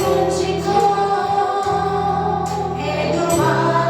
Muझको है दुआ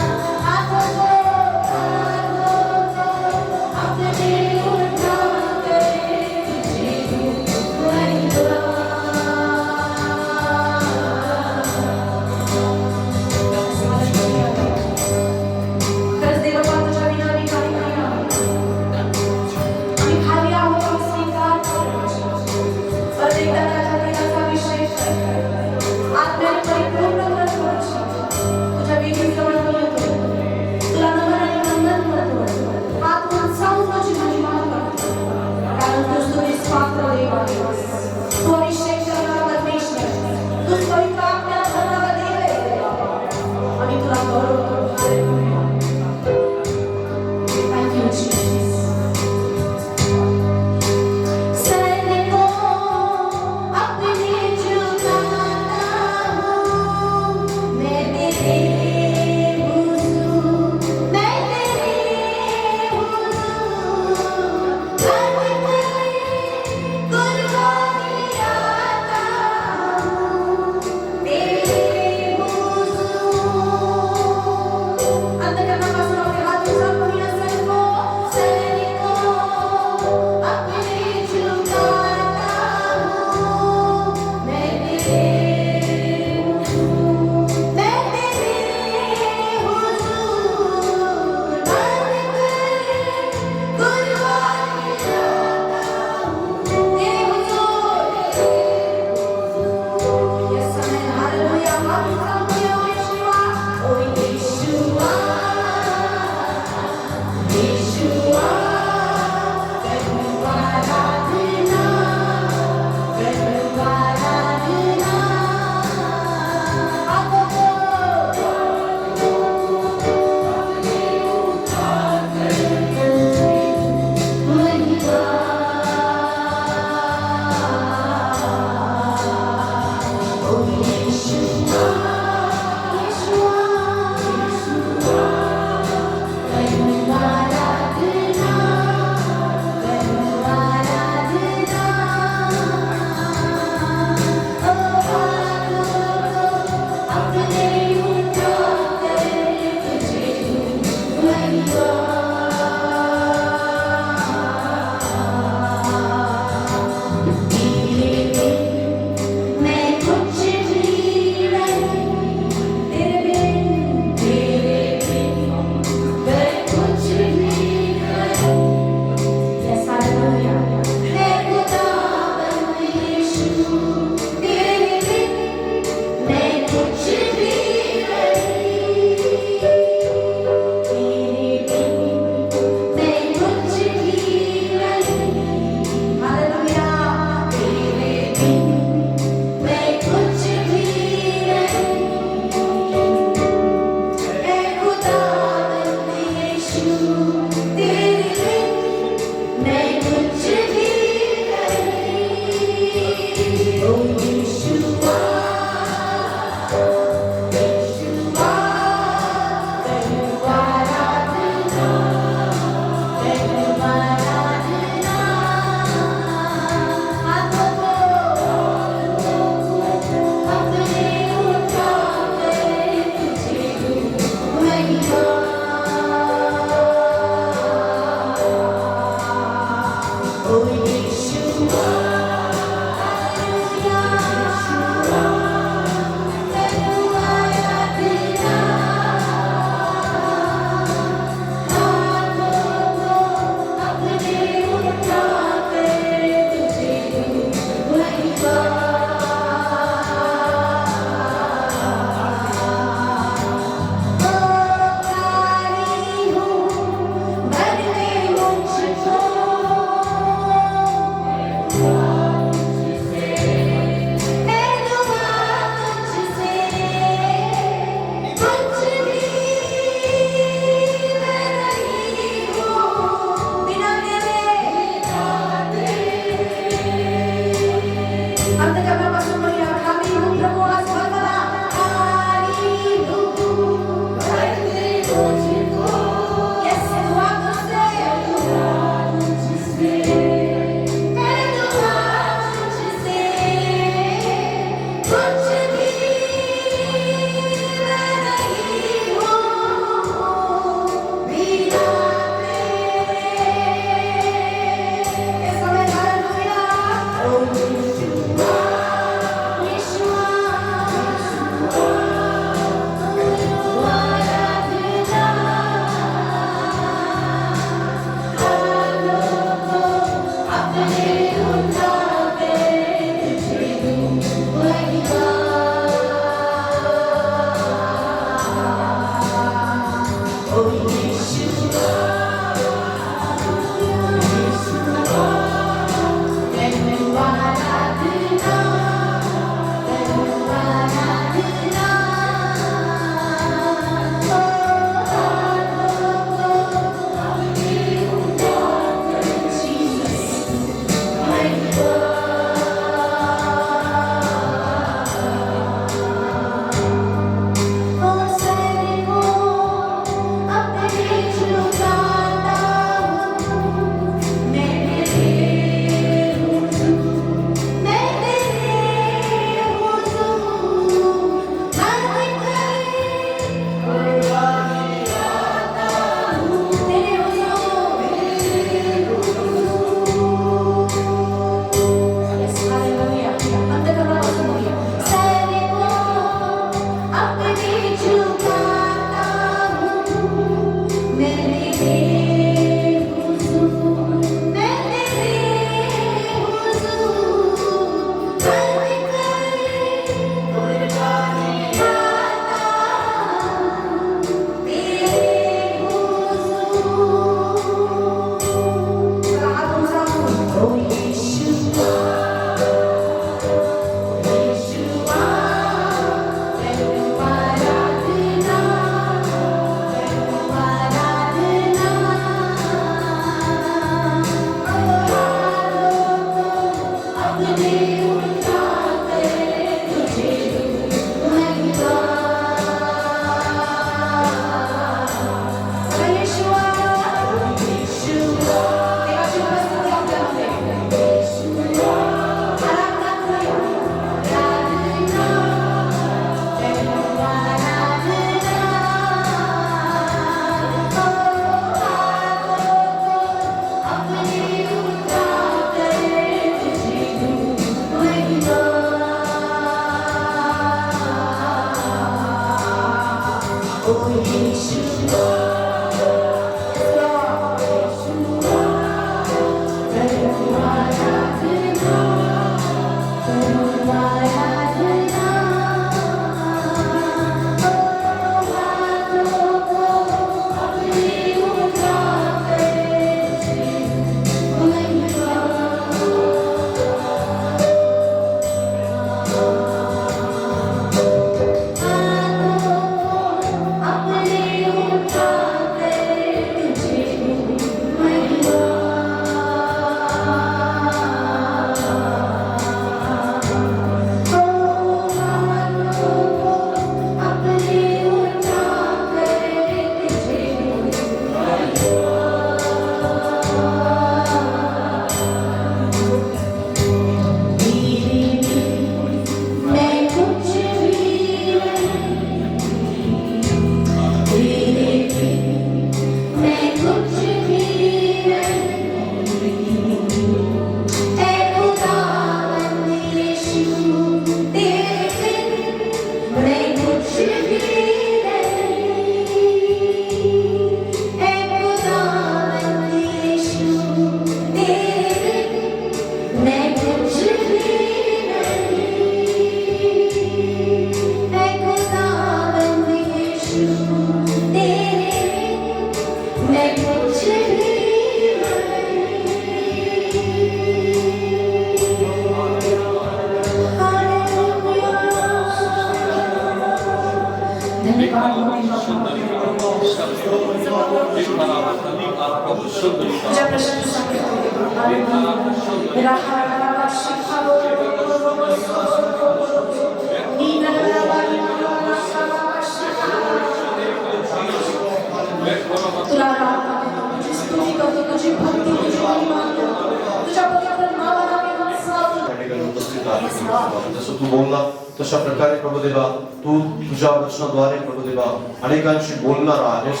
जसं तू बोलला तशा प्रकारे प्रभू देवा तू तुझ्या वचनाद्वारे प्रभू देवा अनेकांशी बोलणार आहेस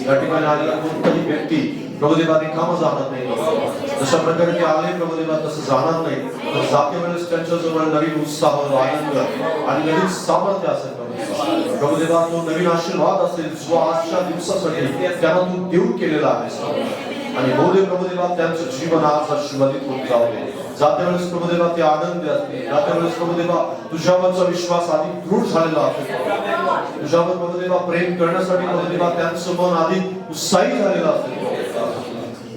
या ठिकाणी आलेला कोणताही व्यक्ती प्रभू देवा रिकामा जाणार नाही. जशा प्रकारे ते आले प्रभू देवा तसं जाणार नाही, तर जाते वेळेस त्यांच्याजवळ नवीन उत्साह, आनंद आणि नवीन सामर्थ्य असेल. प्रभू देवा तो नवीन आशीर्वाद असेल जो आजच्या दिवसासाठी त्यांना तू देऊ केलेला आहेस. आणि बहुदेव प्रभू देवा त्यांचं जीवन आज आशीर्वादित होत जाऊ दे. जाते वेळेस प्रभू देवा ते आनंदी असतील. जाते वेळेस प्रभू देवा तुझ्यावरचा विश्वास अधिक दृढ झालेला असेल. तुझ्यावर प्रभू देवा प्रेम करण्यासाठी प्रभू देवा त्यांचं मन अधिक उत्साही झालेलं असेल.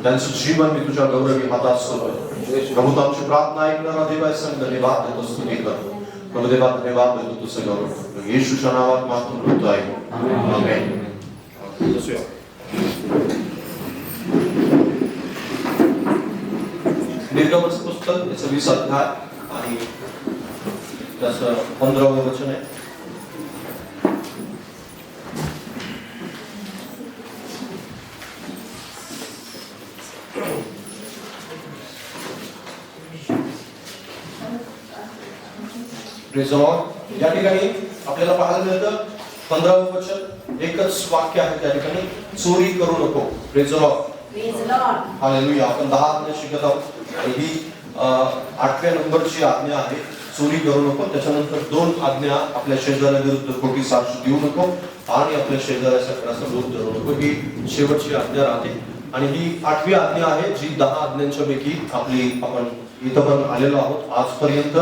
त्यांचं जीवन मी तुझ्या गौरवी हातात सोडतोय. प्रभू आमची प्रार्थना ऐकणारा देवा संघ धन्यवाद देतो, स्तुती करतो. प्रभू देवा धन्यवाद देतो, तुझं गौरव येशूच्या नावात मागतो म्हणतो आहे. आमेन. निर्गमन पुस्तक 20 अध्याय आणि त्याचं 15वं वचन आहे. या ठिकाणी आपल्याला पाहायला मिळतं 15वं वचन एकच वाक्य आहे त्या ठिकाणी, चोरी करू नको. Praise the Lord, hallelujah. आपण 10 आज्ञा शिकत आहोत. ही 8व्या नंबरची आज्ञा आहे, चोरी करू नको. त्याच्यानंतर 2 आज्ञा, आपल्या शेजाऱ्याविरुद्ध खोटी साक्ष देऊ नको आणि आपल्या शेजाऱ्याचा विरोध करू नको. ही शेवटची आज्ञा राहते आणि ही 8वी आज्ञा आहे जी 10 आज्ञांच्या पैकी आपण इथं पण आलेलो आहोत. आजपर्यंत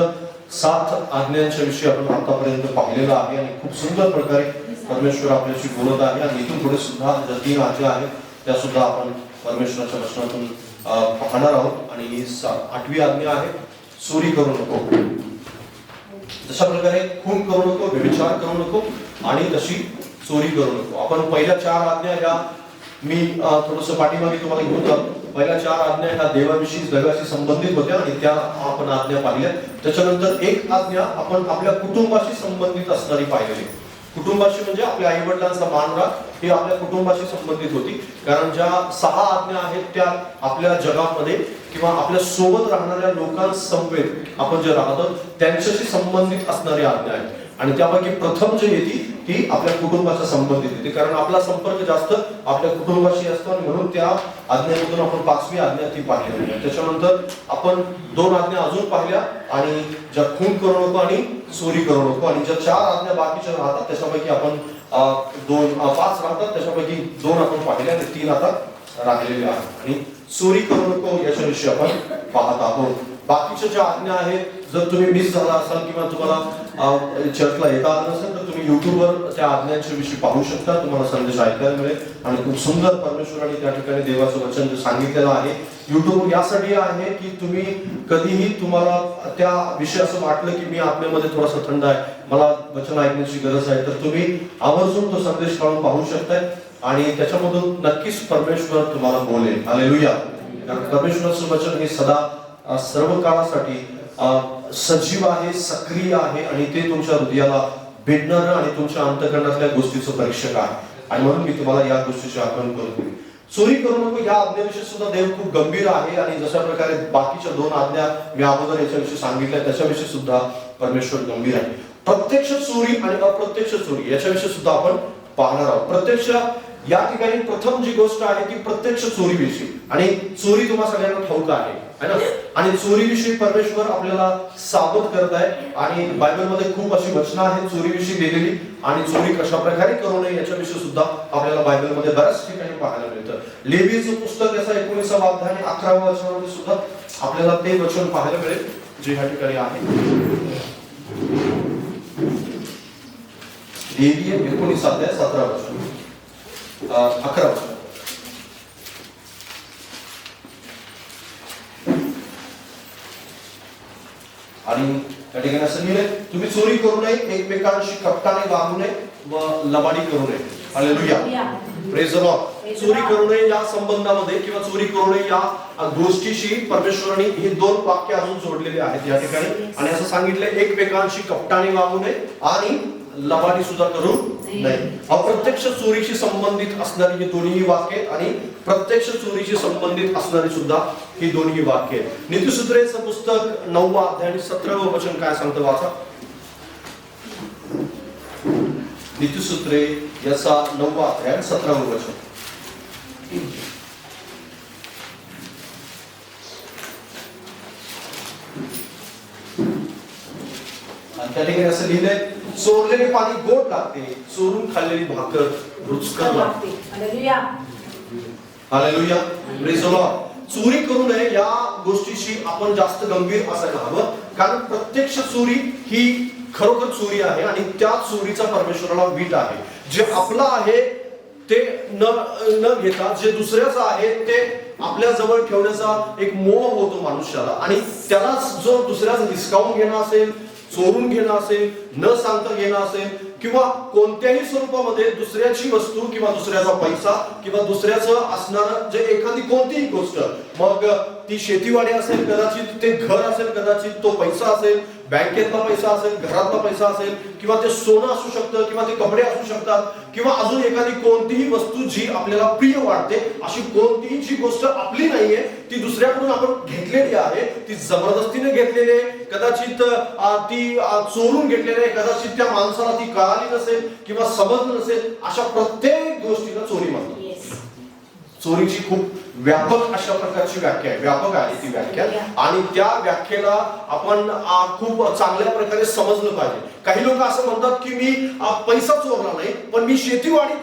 7 आज्ञांच्या विषयी आपण आतापर्यंत पाहिलेला आहे आणि खूप सुंदर प्रकारे परमेश्वर आपल्याशी बोलत आहे. आणि इथून पुढे सुद्धा ज्या 3 आज्ञा आहेत त्या सुद्धा आपण परमेश्वराच्या वचनातून पाहणार आहोत. आणि ही 8वी आज्ञा आहे, चोरी करू नको. जशा प्रकारे खून करू नको, व्यभिचार करू नको आणि तशी चोरी करू नको. आपण पहिल्या 4 आज्ञा ह्या मी थोडंसं पाठीमागे तुम्हाला घेऊन जातो. पहिल्या 4 आज्ञा ह्या देवाविषयी, जगाशी संबंधित होत्या आणि त्या आपण आज्ञा पाहिल्या. त्याच्यानंतर एक आज्ञा आपण आपल्या कुटुंबाशी संबंधित असणारी पाहिलेली. कुटुंबाशी म्हणजे आपल्या आई वडिलांचा मान राख ही आपल्या कुटुंबाशी संबंधित होती. कारण ज्या 6 आज्ञा आहेत त्या आपल्या जगामध्ये किंवा आपल्या सोबत राहणाऱ्या लोकांसमवेत आपण जे राहतो त्यांच्याशी संबंधित असणारी आज्ञा आहेत. आणि त्यापैकी प्रथम जे येते ती आपल्या कुटुंबाच्या संबंधित येते. कारण आपला संपर्क जास्त आपल्या कुटुंबाशी असतो आणि म्हणून त्या आज्ञेमधून आपण 5वी आज्ञा ती पाहिली. त्याच्यानंतर आपण 2 आज्ञा अजून पाहिल्या आणि ज्या खून करू नको आणि चोरी करू नको. आणि ज्या 4 आज्ञा बाकीच्या राहतात त्याच्यापैकी आपण 5 राहतात, त्याच्यापैकी 2 आपण पाहिल्या आणि 3 आता राहिलेले आहेत. आणि चोरी करू नको याच्याविषयी आपण पाहत आहोत. बाकीच्या ज्या आज्ञा आहेत, जर तुम्ही मिस झाला असाल किंवा तुम्हाला चर्चला येता आलं नसेल तर तुम्ही युट्यूबवर त्या आज्ञांच्या विषयी पाहू शकता. तुम्हाला संदेश ऐकायला मिळेल आणि खूप सुंदर परमेश्वराने त्या ठिकाणी देवाचं वचन जे सांगितलेलं आहे युट्यूब यासाठी आहे की तुम्ही कधीही तुम्हाला त्या विषयी असं वाटलं की मी आत्म्यामध्ये थोडासा थंड आहे, मला वचन ऐकण्याची गरज आहे, तर तुम्ही आवर्जून तो संदेश काढून पाहू शकताय आणि त्याच्यामधून नक्कीच परमेश्वर तुम्हाला बोलेल. हालेलुया. कारण परमेश्वराचं वचन हे सदा सर्व काळासाठी सजीव आहे, सक्रिय आहे आणि ते तुमच्या हृदयाला भेटणारं आणि तुमच्या अंतःकरणातल्या गोष्टीचं परीक्षक आहे. आणि म्हणून मी तुम्हाला या गोष्टीची आठवण करतो. चोरी करू नको या आज्ञेविषयी सुद्धा देव खूप गंभीर आहे आणि जशा प्रकारे बाकीच्या 2 आज्ञा मी अगोदर याच्याविषयी सांगितल्या त्याच्याविषयी सुद्धा परमेश्वर गंभीर आहे. प्रत्यक्ष चोरी आणि अप्रत्यक्ष चोरी याच्याविषयी सुद्धा आपण पाहणार आहोत. प्रत्यक्ष या ठिकाणी प्रथम जी गोष्ट आहे ती प्रत्यक्ष चोरीविषयी. आणि चोरी तुम्हाला सगळ्यांना ठाऊक आहे ना. आणि चोरीविषयी परमेश्वर आपल्याला सावध करत आहे आणि बायबलमध्ये खूप अशी वचनं आहेत चोरीविषयी दिलेली. आणि चोरी कशा प्रकारे करू नये याच्याविषयी सुद्धा आपल्याला बायबलमध्ये बऱ्याच ठिकाणी पाहायला मिळतं. लेवीचं पुस्तक याचा 19वा अध्याय आणि 11व्या वचनामध्ये सुद्धा आपल्याला ते वचन पाहायला मिळेल जे ह्या ठिकाणी आहे. लेवी 19 अध्याय 17 वचन 11 वचन. आणि त्या ठिकाणी असं लिहिलंय, तुम्ही चोरी करू नये, एकमेकांशी कपटाने वागू नये व लबाडी करू नये. हालेलुया. Praise the Lord. चोरी करू नये या संबंधामध्ये किंवा चोरी करू नये या गोष्टीशी परमेश्वराने हे दोन वाक्य अजून जोडलेले आहेत या ठिकाणी. आणि असं सांगितलं एकमेकांशी कपटाने वागू नये आणि लबाडी सुद्धा करू नये. अप्रत्यक्ष चोरीशी संबंधित असणारी ही दोन्ही वाक्य आणि प्रत्यक्ष चोरीशी संबंधित असणारी सुद्धा ही दोन्ही वाक्य. नीतिसूत्रेचं पुस्तक 9वा अध्याय आणि 17वे वचन काय सांगतं वाचा. नीतिसूत्रे याचा 9वा अध्याय 17वे वचन. त्या ठिकाणी असं लिहिलंय, चोरलेले पाणी गोड लागते, चोरून खाल्लेली भाकर रुचकर लागते. Hallelujah. Hallelujah. Praise the Lord. चोरी करू नये या गोष्टीशी आपण जास्त गंभीर असायला हवं, कारण प्रत्यक्ष चोरी ही खरोखर चोरी आहे आणि त्या चोरीचा परमेश्वराला वीट आहे. जे आपलं आहे ते न घेता जे दुसऱ्याचं आहे ते आपल्या जवळ ठेवण्याचा एक मोह होतो मनुष्याला. आणि त्याला जो दुसऱ्याचं हिसकावून घेणं असेल, चोरून घेणं असेल, न सांगता घेणं असेल किंवा कोणत्याही स्वरूपामध्ये दुसऱ्याची वस्तू किंवा दुसऱ्याचा पैसा किंवा दुसऱ्याचं असणारं जे एखादी कोणतीही गोष्ट, मग ती शेतीवाडी असेल, कदाचित ते घर असेल, कदाचित तो पैसा असेल, बँकेतला पैसा असेल, घरातला पैसा असेल, किंवा ते सोनं असू शकतं, किंवा ते कपडे असू शकतात, किंवा अजून एखादी कोणतीही वस्तू जी आपल्याला प्रिय वाटते, अशी कोणतीही जी गोष्ट आपली नाहीये ती दुसऱ्याकडून आपण घेतलेली आहे, ती जबरदस्तीने घेतलेली आहे, कदाचित ती चोरून घेतलेली आहे, कदाचित त्या माणसाला ती कळाली नसेल किंवा समजलं नसेल, अशा प्रत्येक गोष्टीला चोरी म्हणतात. चोरीची खूप व्यापक अशा प्रकारची व्याख्या आहे, व्यापक आहे ती व्याख्या, आणि त्या व्याख्येला आपण खूप चांगल्या प्रकारे समजलं पाहिजे. काही लोक असं म्हणतात की मी पैसा चोरला नाही, पण मी शेतीवाडी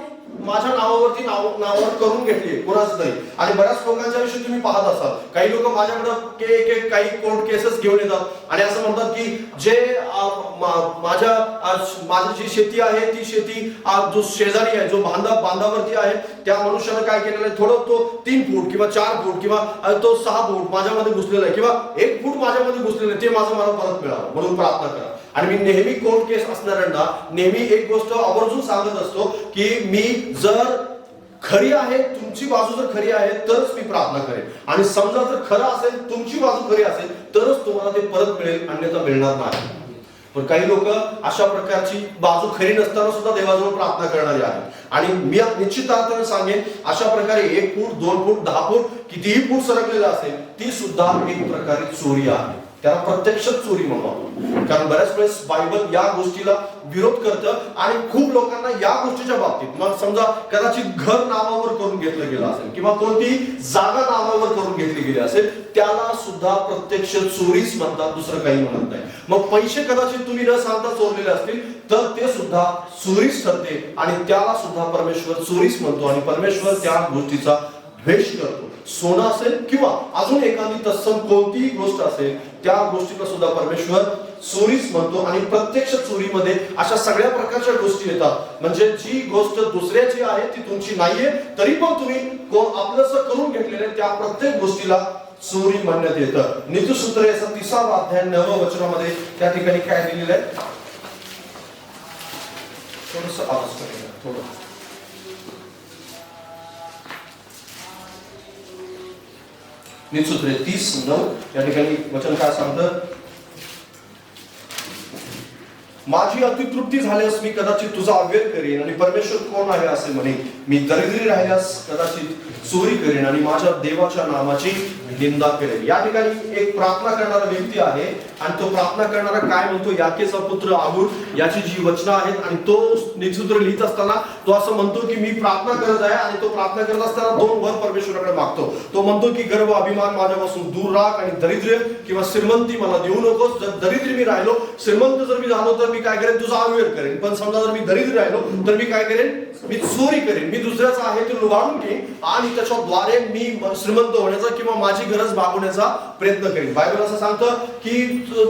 माझ्या नावावर करून घेतली कोणाच तरी. आणि बऱ्याच लोकांच्या विषयी तुम्ही पाहत असाल, काही लोक माझ्याकडे काही कोर्ट केसेस घेऊन येतात आणि असं म्हणतात की जे माझी जी शेती आहे ती शेती जो शेजारी आहे, जो बांधावरती आहे, त्या मनुष्यानं काय केलेलं आहे, थोडं तो 3 फूट किंवा 4 फूट किंवा तो 6 फूट माझ्यामध्ये घुसलेला आहे किंवा 1 फूट माझ्यामध्ये घुसलेलं आहे, ते माझं मला परत मिळावं म्हणून प्रार्थना करा. आणि मी नेहमी कोर्ट केस असणाऱ्यांना नेहमी एक गोष्ट आवर्जून सांगत असतो की मी जर खरी आहे, तुमची बाजू जर खरी आहे तरच मी प्रार्थना करेन, आणि समजा जर खरं असेल, तुमची बाजू खरी असेल तरच तुम्हाला ते परत मिळेल, अन्यथा मिळणार नाही. पण काही लोक अशा प्रकारची बाजू खरी नसताना सुद्धा देवाजवळ प्रार्थना करणारे आहेत. आणि मी निश्चित अर्थाने सांगेन, अशा प्रकारे 1 फूट 2 फूट 10 फूट कितीही फूट सरकलेलं असेल, ती सुद्धा एक प्रकारे चोरी आहे. त्याला प्रत्यक्ष चोरी म्हणतो, कारण बऱ्याच वेळेस बायबल या गोष्टीला विरोध करतं. आणि खूप लोकांना या गोष्टीच्या बाबतीत, मग समजा कदाचित घर नावावर करून घेतलं गेलं असेल किंवा कोणतीही जागा नावावर करून घेतली गेली असेल, त्याला सुद्धा प्रत्यक्ष चोरीच म्हणतात, दुसरं काही म्हणत नाही. मग पैसे कदाचित तुम्ही न सांगता चोरलेले असतील तर ते सुद्धा चोरीच ठरते, आणि त्याला सुद्धा परमेश्वर चोरीच म्हणतो, आणि परमेश्वर त्या गोष्टीचा द्वेष करतो. सोनं असेल किंवा अजून एखादी तत्सम कोणतीही गोष्ट असेल, त्या गोष्टीला सुद्धा परमेश्वर चोरीच म्हणतो. आणि प्रत्यक्ष चोरीमध्ये अशा सगळ्या प्रकारच्या गोष्टी येतात, म्हणजे जी गोष्ट दुसऱ्याची आहे ती तुमची नाहीये, तरी पण तुम्ही आपलंसं करून घेतलेले त्या प्रत्येक गोष्टीला चोरी म्हणण्यात येतं. नीतिसूत्र याचा 3वा अध्याय 9व्या वचनामध्ये त्या ठिकाणी काय लिहिलेलं आहे, थोडंसं आवाज करूया थोडं. नीतिसूत्रे 30:9 या ठिकाणी वचन काय सांगतं, माझी अतितृप्ती झाल्यास मी कदाचित तुझा अव्यय करेन, आणि परमेश्वर कोण आहे असे म्हणे. मी दरिद्री राहिल्यास कदाचित चोरी करेन आणि माझ्या देवाच्या नामाची निंदा करेन. या ठिकाणी एक प्रार्थना करणारा व्यक्ती आहे, आणि तो प्रार्थना करणारा काय म्हणतो, याकेचा पुत्र आगूर याची जी वचनं आहेत, आणि तो नीतिसूत्र लिहित असताना तो असं म्हणतो की मी प्रार्थना करत आहे, आणि तो प्रार्थना करत असताना 2 वर परमेश्वराकडे मागतो. तो म्हणतो की गर्व अभिमान माझ्यापासून दूर राख, आणि दरिद्र किंवा श्रीमंती मला देऊ नकोस. जर दरिद्री मी राहिलो, श्रीमंत जर मी झालो तर मी काय करेन, तुझा अव्यय करेन. पण समजा जर मी दरिद्र राहिलो तर मी काय करेन, मी चोरी करेन, मी दुसऱ्याचा आहे ते लुबाडून घेईन, आणि त्याच्याद्वारे मी श्रीमंत होण्याचा किंवा माझी गरज भागवण्याचा प्रयत्न करेन. बायबल असं सांगतं की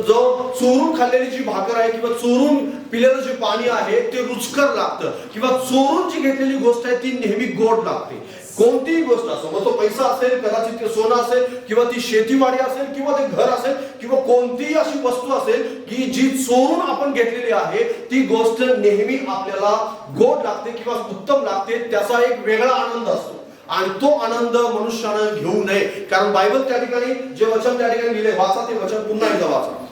जो चोरून खाल्लेली जी भाकर आहे किंवा चोरून पिलेलं जे पाणी आहे ते रुचकर लागतं, किंवा चोरून जी घेतलेली गोष्ट आहे ती नेहमी गोड लागते. कोणतीही गोष्ट असो, मग तो पैसा असेल, कदाचित ते सोनं असेल, किंवा ती शेतीवाडी असेल, किंवा ते घर असेल, किंवा कोणतीही अशी वस्तू असेल की जी चोरून आपण घेतलेली आहे, ती गोष्ट नेहमी आपल्याला गोड लागते किंवा उत्तम लागते, त्याचा एक वेगळा आनंद असतो आणि तो आनंद मनुष्यानं घेऊ नये. कारण बायबल त्या ठिकाणी जे वचन त्या ठिकाणी लिहिले, वाचा ते वचन पुन्हा एकदा वाचा,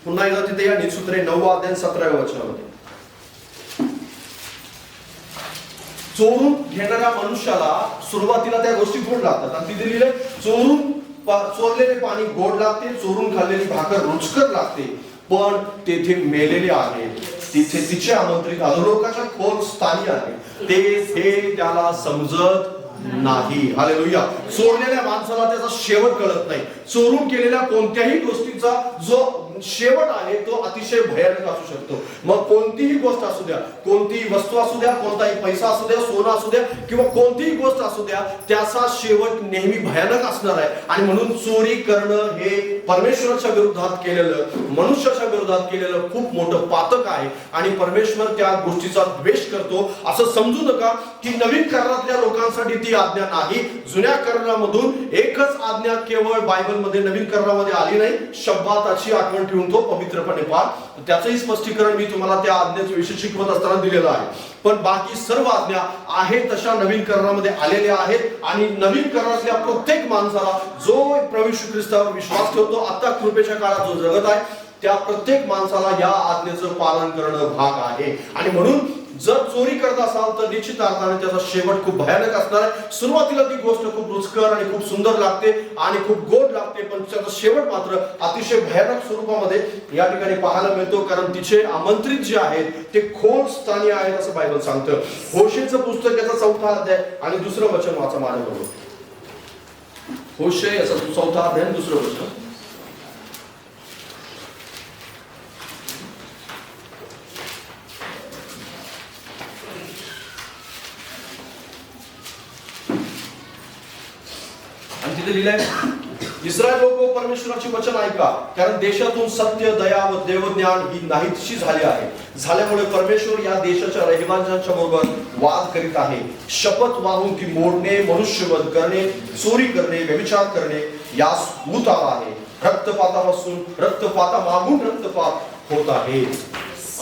पुन्हा एकदा तिथे या. नीतिसूत्रे 9 अध्याय 17व्या वचनामध्ये चोरून घेणाऱ्या मनुष्याला सुरुवातीला त्या गोष्टी गोड लागतात आणि तिथे लिहिले चोरलेले पाणी गोड लागते, चोरून खाल्लेली भाकर रुचकर लागते, पण तेथे मेलेले आहे, तिथे तिचे आमंत्रित अधोलोकाच्या खोल स्थानी आहे, ते त्याला समजत नाही. हालेलुया. चोरलेल्या माणसाला त्याचा शेवट कळत नाही. चोरून केलेल्या कोणत्याही गोष्टीचा जो शेवट आहे तो अतिशय भयानक असू शकतो. मग कोणतीही गोष्ट असू द्या, कोणतीही वस्तू असू द्या, कोणताही पैसा असू द्या, सोनं असू द्या, किंवा कोणतीही गोष्ट असू द्या, त्याचा शेवट नेहमी भयानक असणार आहे. आणि म्हणून चोरी करणं हे परमेश्वराच्या विरोधात केलेलं, मनुष्याच्या विरोधात केलेलं खूप मोठं पातक आहे आणि परमेश्वर त्या गोष्टीचा द्वेष करतो. असं समजू नका की नवीन करारातल्या लोकांसाठी ती आज्ञा नाही. जुन्या करारामधून एकच आज्ञा केवळ बायबलमध्ये नवीन करारामध्ये आली नाही. शब्बाताची आठवण ठेवून तो पवित्रपणे पाळ. त्याचंही स्पष्टीकरण मी तुम्हाला त्या आज्ञेच्या विषयी शिकवत असताना दिलेलं आहे. पण बाकी सर्व आज्ञा आहेत तशा नवीन करारामध्ये आलेल्या आहेत आणि नवीन करारातल्या प्रत्येक माणसाला जो प्रभू येशू ख्रिस्तावर विश्वास ठेवतो, आता कृपेच्या काळात जो जगत आहे, त्या प्रत्येक माणसाला या आज्ञेचं पालन करणं भाग आहे. आणि म्हणून जर चोरी करत असाल तर निश्चित अर्थाने त्याचा शेवट खूप भयानक असणार आहे. सुरुवातीला ती गोष्ट खूप रुचकर आणि खूप सुंदर लागते आणि खूप गोड लागते, पण त्याचा शेवट मात्र अतिशय भयानक स्वरूपामध्ये या ठिकाणी पाहायला मिळतो. कारण तिचे आमंत्रित जे आहेत ते खोल स्थानी आहेत असं बायबल सांगतं. होशेचं पुस्तक याचा 4था अध्याय आणि 2रं वचन वाचा माझ्याबरोबर. होशे याचा 4था अध्याय 2रं वचन. इस्रायल लोक परमेश्वराची वचन ऐका, कारण देशातून सत्य, दया व देवज्ञान ही नाहीशी झाली आहे. झाल्यामुळे परमेश्वर या देशाच्या रहिवाशांच्या बरोबर वाद करीत आहे. शपथ वाहून ती मोडणे, मनुष्यवध करणे, चोरी करणे, व्यभिचार करणे यास भूत आला आहे. रक्तपातापासून रक्तपातामागून रक्तपात होत आहे.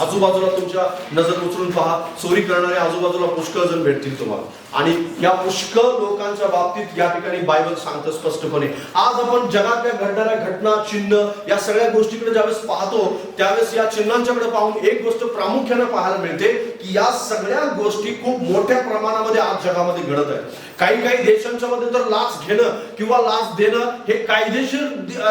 आजूबाजूला तुमच्या नजर उचलून पहा, चोरी करणारे आजूबाजूला पुष्कळ जण भेटतील तुम्हाला. आणि या पुष्कळ लोकांच्या बाबतीत या ठिकाणी बायबल सांगतं स्पष्टपणे. आज आपण जगातल्या घडणाऱ्या घटना, चिन्ह या सगळ्या गोष्टीकडे ज्यावेळेस पाहतो त्यावेळेस या चिन्हांच्याकडे पाहून एक गोष्ट प्रामुख्याने पाहायला मिळते की या सगळ्या गोष्टी खूप मोठ्या प्रमाणामध्ये आज जगामध्ये घडत आहेत. काही देशांच्या मध्ये तर लाच घेणं किंवा लाच देणं हे कायदेशीर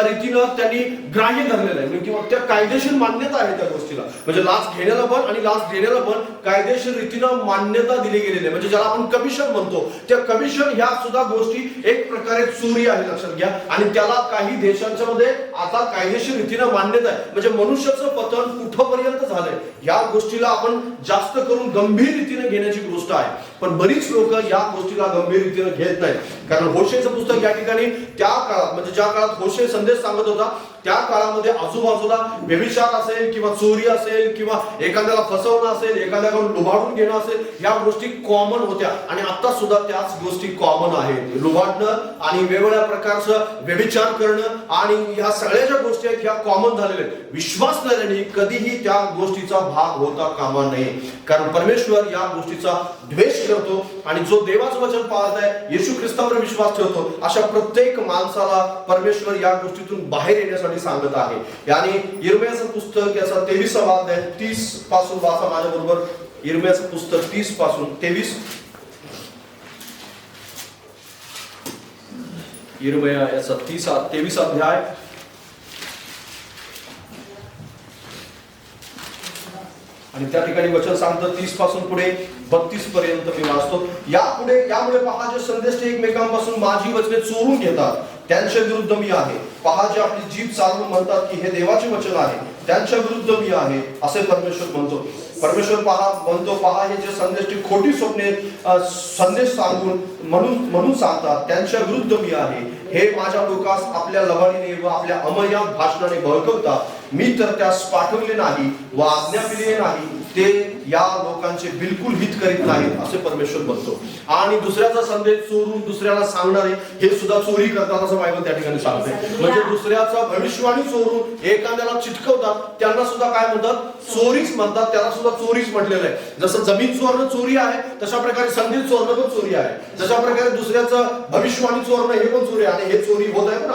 रीतीनं त्यांनी ग्राह्य धरलेलं आहे, किंवा त्या कायदेशीर मान्यता आहे त्या गोष्टीला. म्हणजे लाच घेण्याला पण आणि लाच देण्याला पण कायदेशीर रीतीनं मान्यता दिली गेलेली आहे. म्हणजे ज्याला आपण कमिशन म्हणतो, त्या कमिशन ह्या सुद्धा गोष्टी एक प्रकारे चोरी आहे, लक्षात घ्या. आणि त्याला काही देशांच्या मध्ये आता कायदेशीर रीतीनं मान्यता आहे. म्हणजे मनुष्याचं पतन कुठपर्यंत झालंय या गोष्टीला आपण जास्त करून गंभीर रीतीने घेण्याची गोष्ट आहे. पण बरीच लोक या गोष्टीला गंभीर रीतीने घेत नाहीत. कारण होशेचं पुस्तक या ठिकाणी त्या काळात, म्हणजे ज्या काळात होशे संदेश सांगत होता त्या काळामध्ये आजूबाजूला व्यभिचार असेल किंवा चोरी असेल किंवा एखाद्याला फसवणं असेल, एखाद्याकडून लुबाडून घेणं असेल, या गोष्टी कॉमन होत्या. आणि आता सुद्धा त्याच गोष्टी कॉमन आहेत. लुबाडणं आणि वेगवेगळ्या प्रकारचं व्यभिचार करणं आणि ह्या सगळ्या ज्या गोष्टी आहेत ह्या कॉमन झालेल्या आहेत. विश्वासणाऱ्यांनी कधीही त्या गोष्टीचा भाग होता कामा नये. कारण परमेश्वर या गोष्टीचा द्वेष करतो आणि जो देवाचं वचन पाळत आहे, येशू ख्रिस्तावर विश्वास ठेवतो, अशा प्रत्येक माणसाला परमेश्वर या गोष्टीतून बाहेर येण्यासाठी सांगत आहे. यानी यिर्मयाचं पुस्तक याचा 23वा अध्याय 30 पासून वाचा माझ्या बरोबर. यिर्मयाचं पुस्तक 30 पासून 23. यिर्मया याचा 23 अध्याय आणि त्या ठिकाणी वचन सांगतं 30 पासून पुढे 32 पर्यंत मी वाचतो. यामुळे पहा, जे संदेश एकमेकांपासून माझी वचने चोरून घेतात त्यांच्या विरुद्ध मी आहे. पहा, जे आपली जीभ चालवून म्हणतात की हे देवाचे वचन आहे, त्यांच्या विरुद्ध मी आहे असे परमेश्वर म्हणतो. परमेश्वर पहा हे जे संदेश खोटी स्वप्ने संदेश सांगून म्हणून सांगतात त्यांच्या विरुद्ध मी आहे. हे माझ्या लोकांस आपल्या लबाडीने व आपल्या अमर्याद भाषणाने भडकवतात. मी तर त्यास पाठवले नाही व आज्ञा दिली नाही, ते या लोकांचे बिलकुल हित करीत नाहीत असे परमेश्वर म्हणतो. आणि दुसऱ्याचा संदेश चोरून दुसऱ्याला सांगणारे हे सुद्धा चोरी करतात असं बायबल त्या ठिकाणी सांगते. म्हणजे दुसऱ्याचा भविष्यवाणी चोरून एखाद्याला चिटकवतात, त्यांना सुद्धा काय म्हणतात? चोरीच म्हणतात. त्याला सुद्धा चोरीच म्हटलेलं आहे. जसं जमीन चोरणं चोरी आहे, तशा प्रकारे संदेश चोरणं पण चोरी आहे. जशा प्रकारे दुसऱ्याचं भविष्यवाणी चोरणं हे पण चोरी आहे. आणि हे चोरी होत आहे पण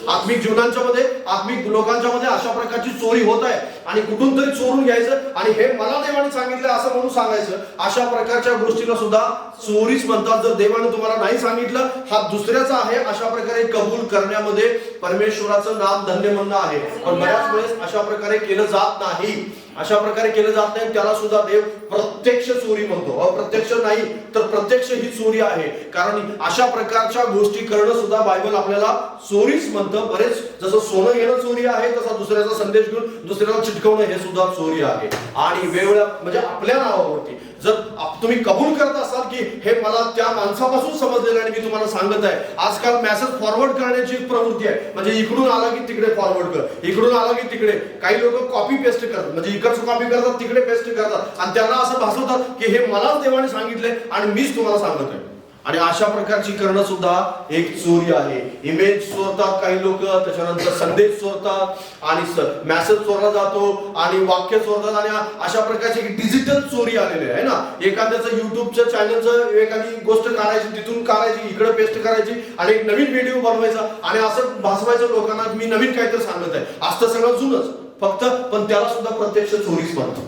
आत्मिक जीवनांच्या मध्ये, आत्मिक लोकांच्या मध्ये अशा प्रकारची चोरी होत आहे. आणि कुठून तरी चोरून घ्यायचं आणि हे मला देवाने सांगितलं असं म्हणून सांगायचं. अशा प्रकारच्या गोष्टीला सुद्धा चोरीच म्हणतात. जर देवाने तुम्हाला नाही सांगितलं हा दुसऱ्याचा आहे अशा प्रकारे कबूल करण्यामध्ये परमेश्वराचं नाम धन्य म्हणणं आहे. पण बऱ्याच वेळेस अशा प्रकारे केलं जात नाही. अशा प्रकारे केलं जात नाही. त्याला सुद्धा देव प्रत्यक्ष चोरी म्हणतो. अप्रत्यक्ष नाही तर प्रत्यक्ष ही चोरी आहे. कारण अशा प्रकारच्या गोष्टी करणं सुद्धा बायबल आपल्याला चोरीच म्हणतं. बरेच जसं सोनं घेणं चोरी आहे, तसा दुसऱ्याचा संदेश घेऊन दुसऱ्याला चिटकवणं हे सुद्धा चोरी आहे. आणि वेगवेगळ्या म्हणजे आपल्या नावावरती जर तुम्ही कबूल करत असाल की हे मला त्या माणसापासून समजलेलं आणि मी तुम्हाला सांगत आहे. आजकाल मेसेज फॉरवर्ड करण्याची एक प्रवृत्ती आहे. म्हणजे इकडून आला की तिकडे फॉरवर्ड कर, इकडून आला की तिकडे. काही लोक कॉपी पेस्ट करतात, म्हणजे इकडचं कॉपी करतात तिकडे पेस्ट करतात आणि त्यांना असं भासवतात की हे मलाच देवाने सांगितले आणि मीच तुम्हाला सांगत आहे. आणि अशा प्रकारची करणं सुद्धा एक चोरी आहे. इमेज चोरतात काही लोक, त्याच्यानंतर संदेश चोरतात आणि मेसेज चोरला जातो आणि वाक्य चोरतात. आणि अशा प्रकारची डिजिटल चोरी आलेली आहे ना. एखाद्याचं युट्यूबच्या चॅनलचं एखादी गोष्ट काढायची, तिथून काढायची, इकडे पेस्ट करायची आणि एक नवीन व्हिडिओ बनवायचा आणि असं भासवायचं लोकांना मी नवीन काहीतरी सांगत आहे. असतं सगळं जुनच फक्त, पण त्याला सुद्धा प्रत्यक्ष चोरीच म्हणतात.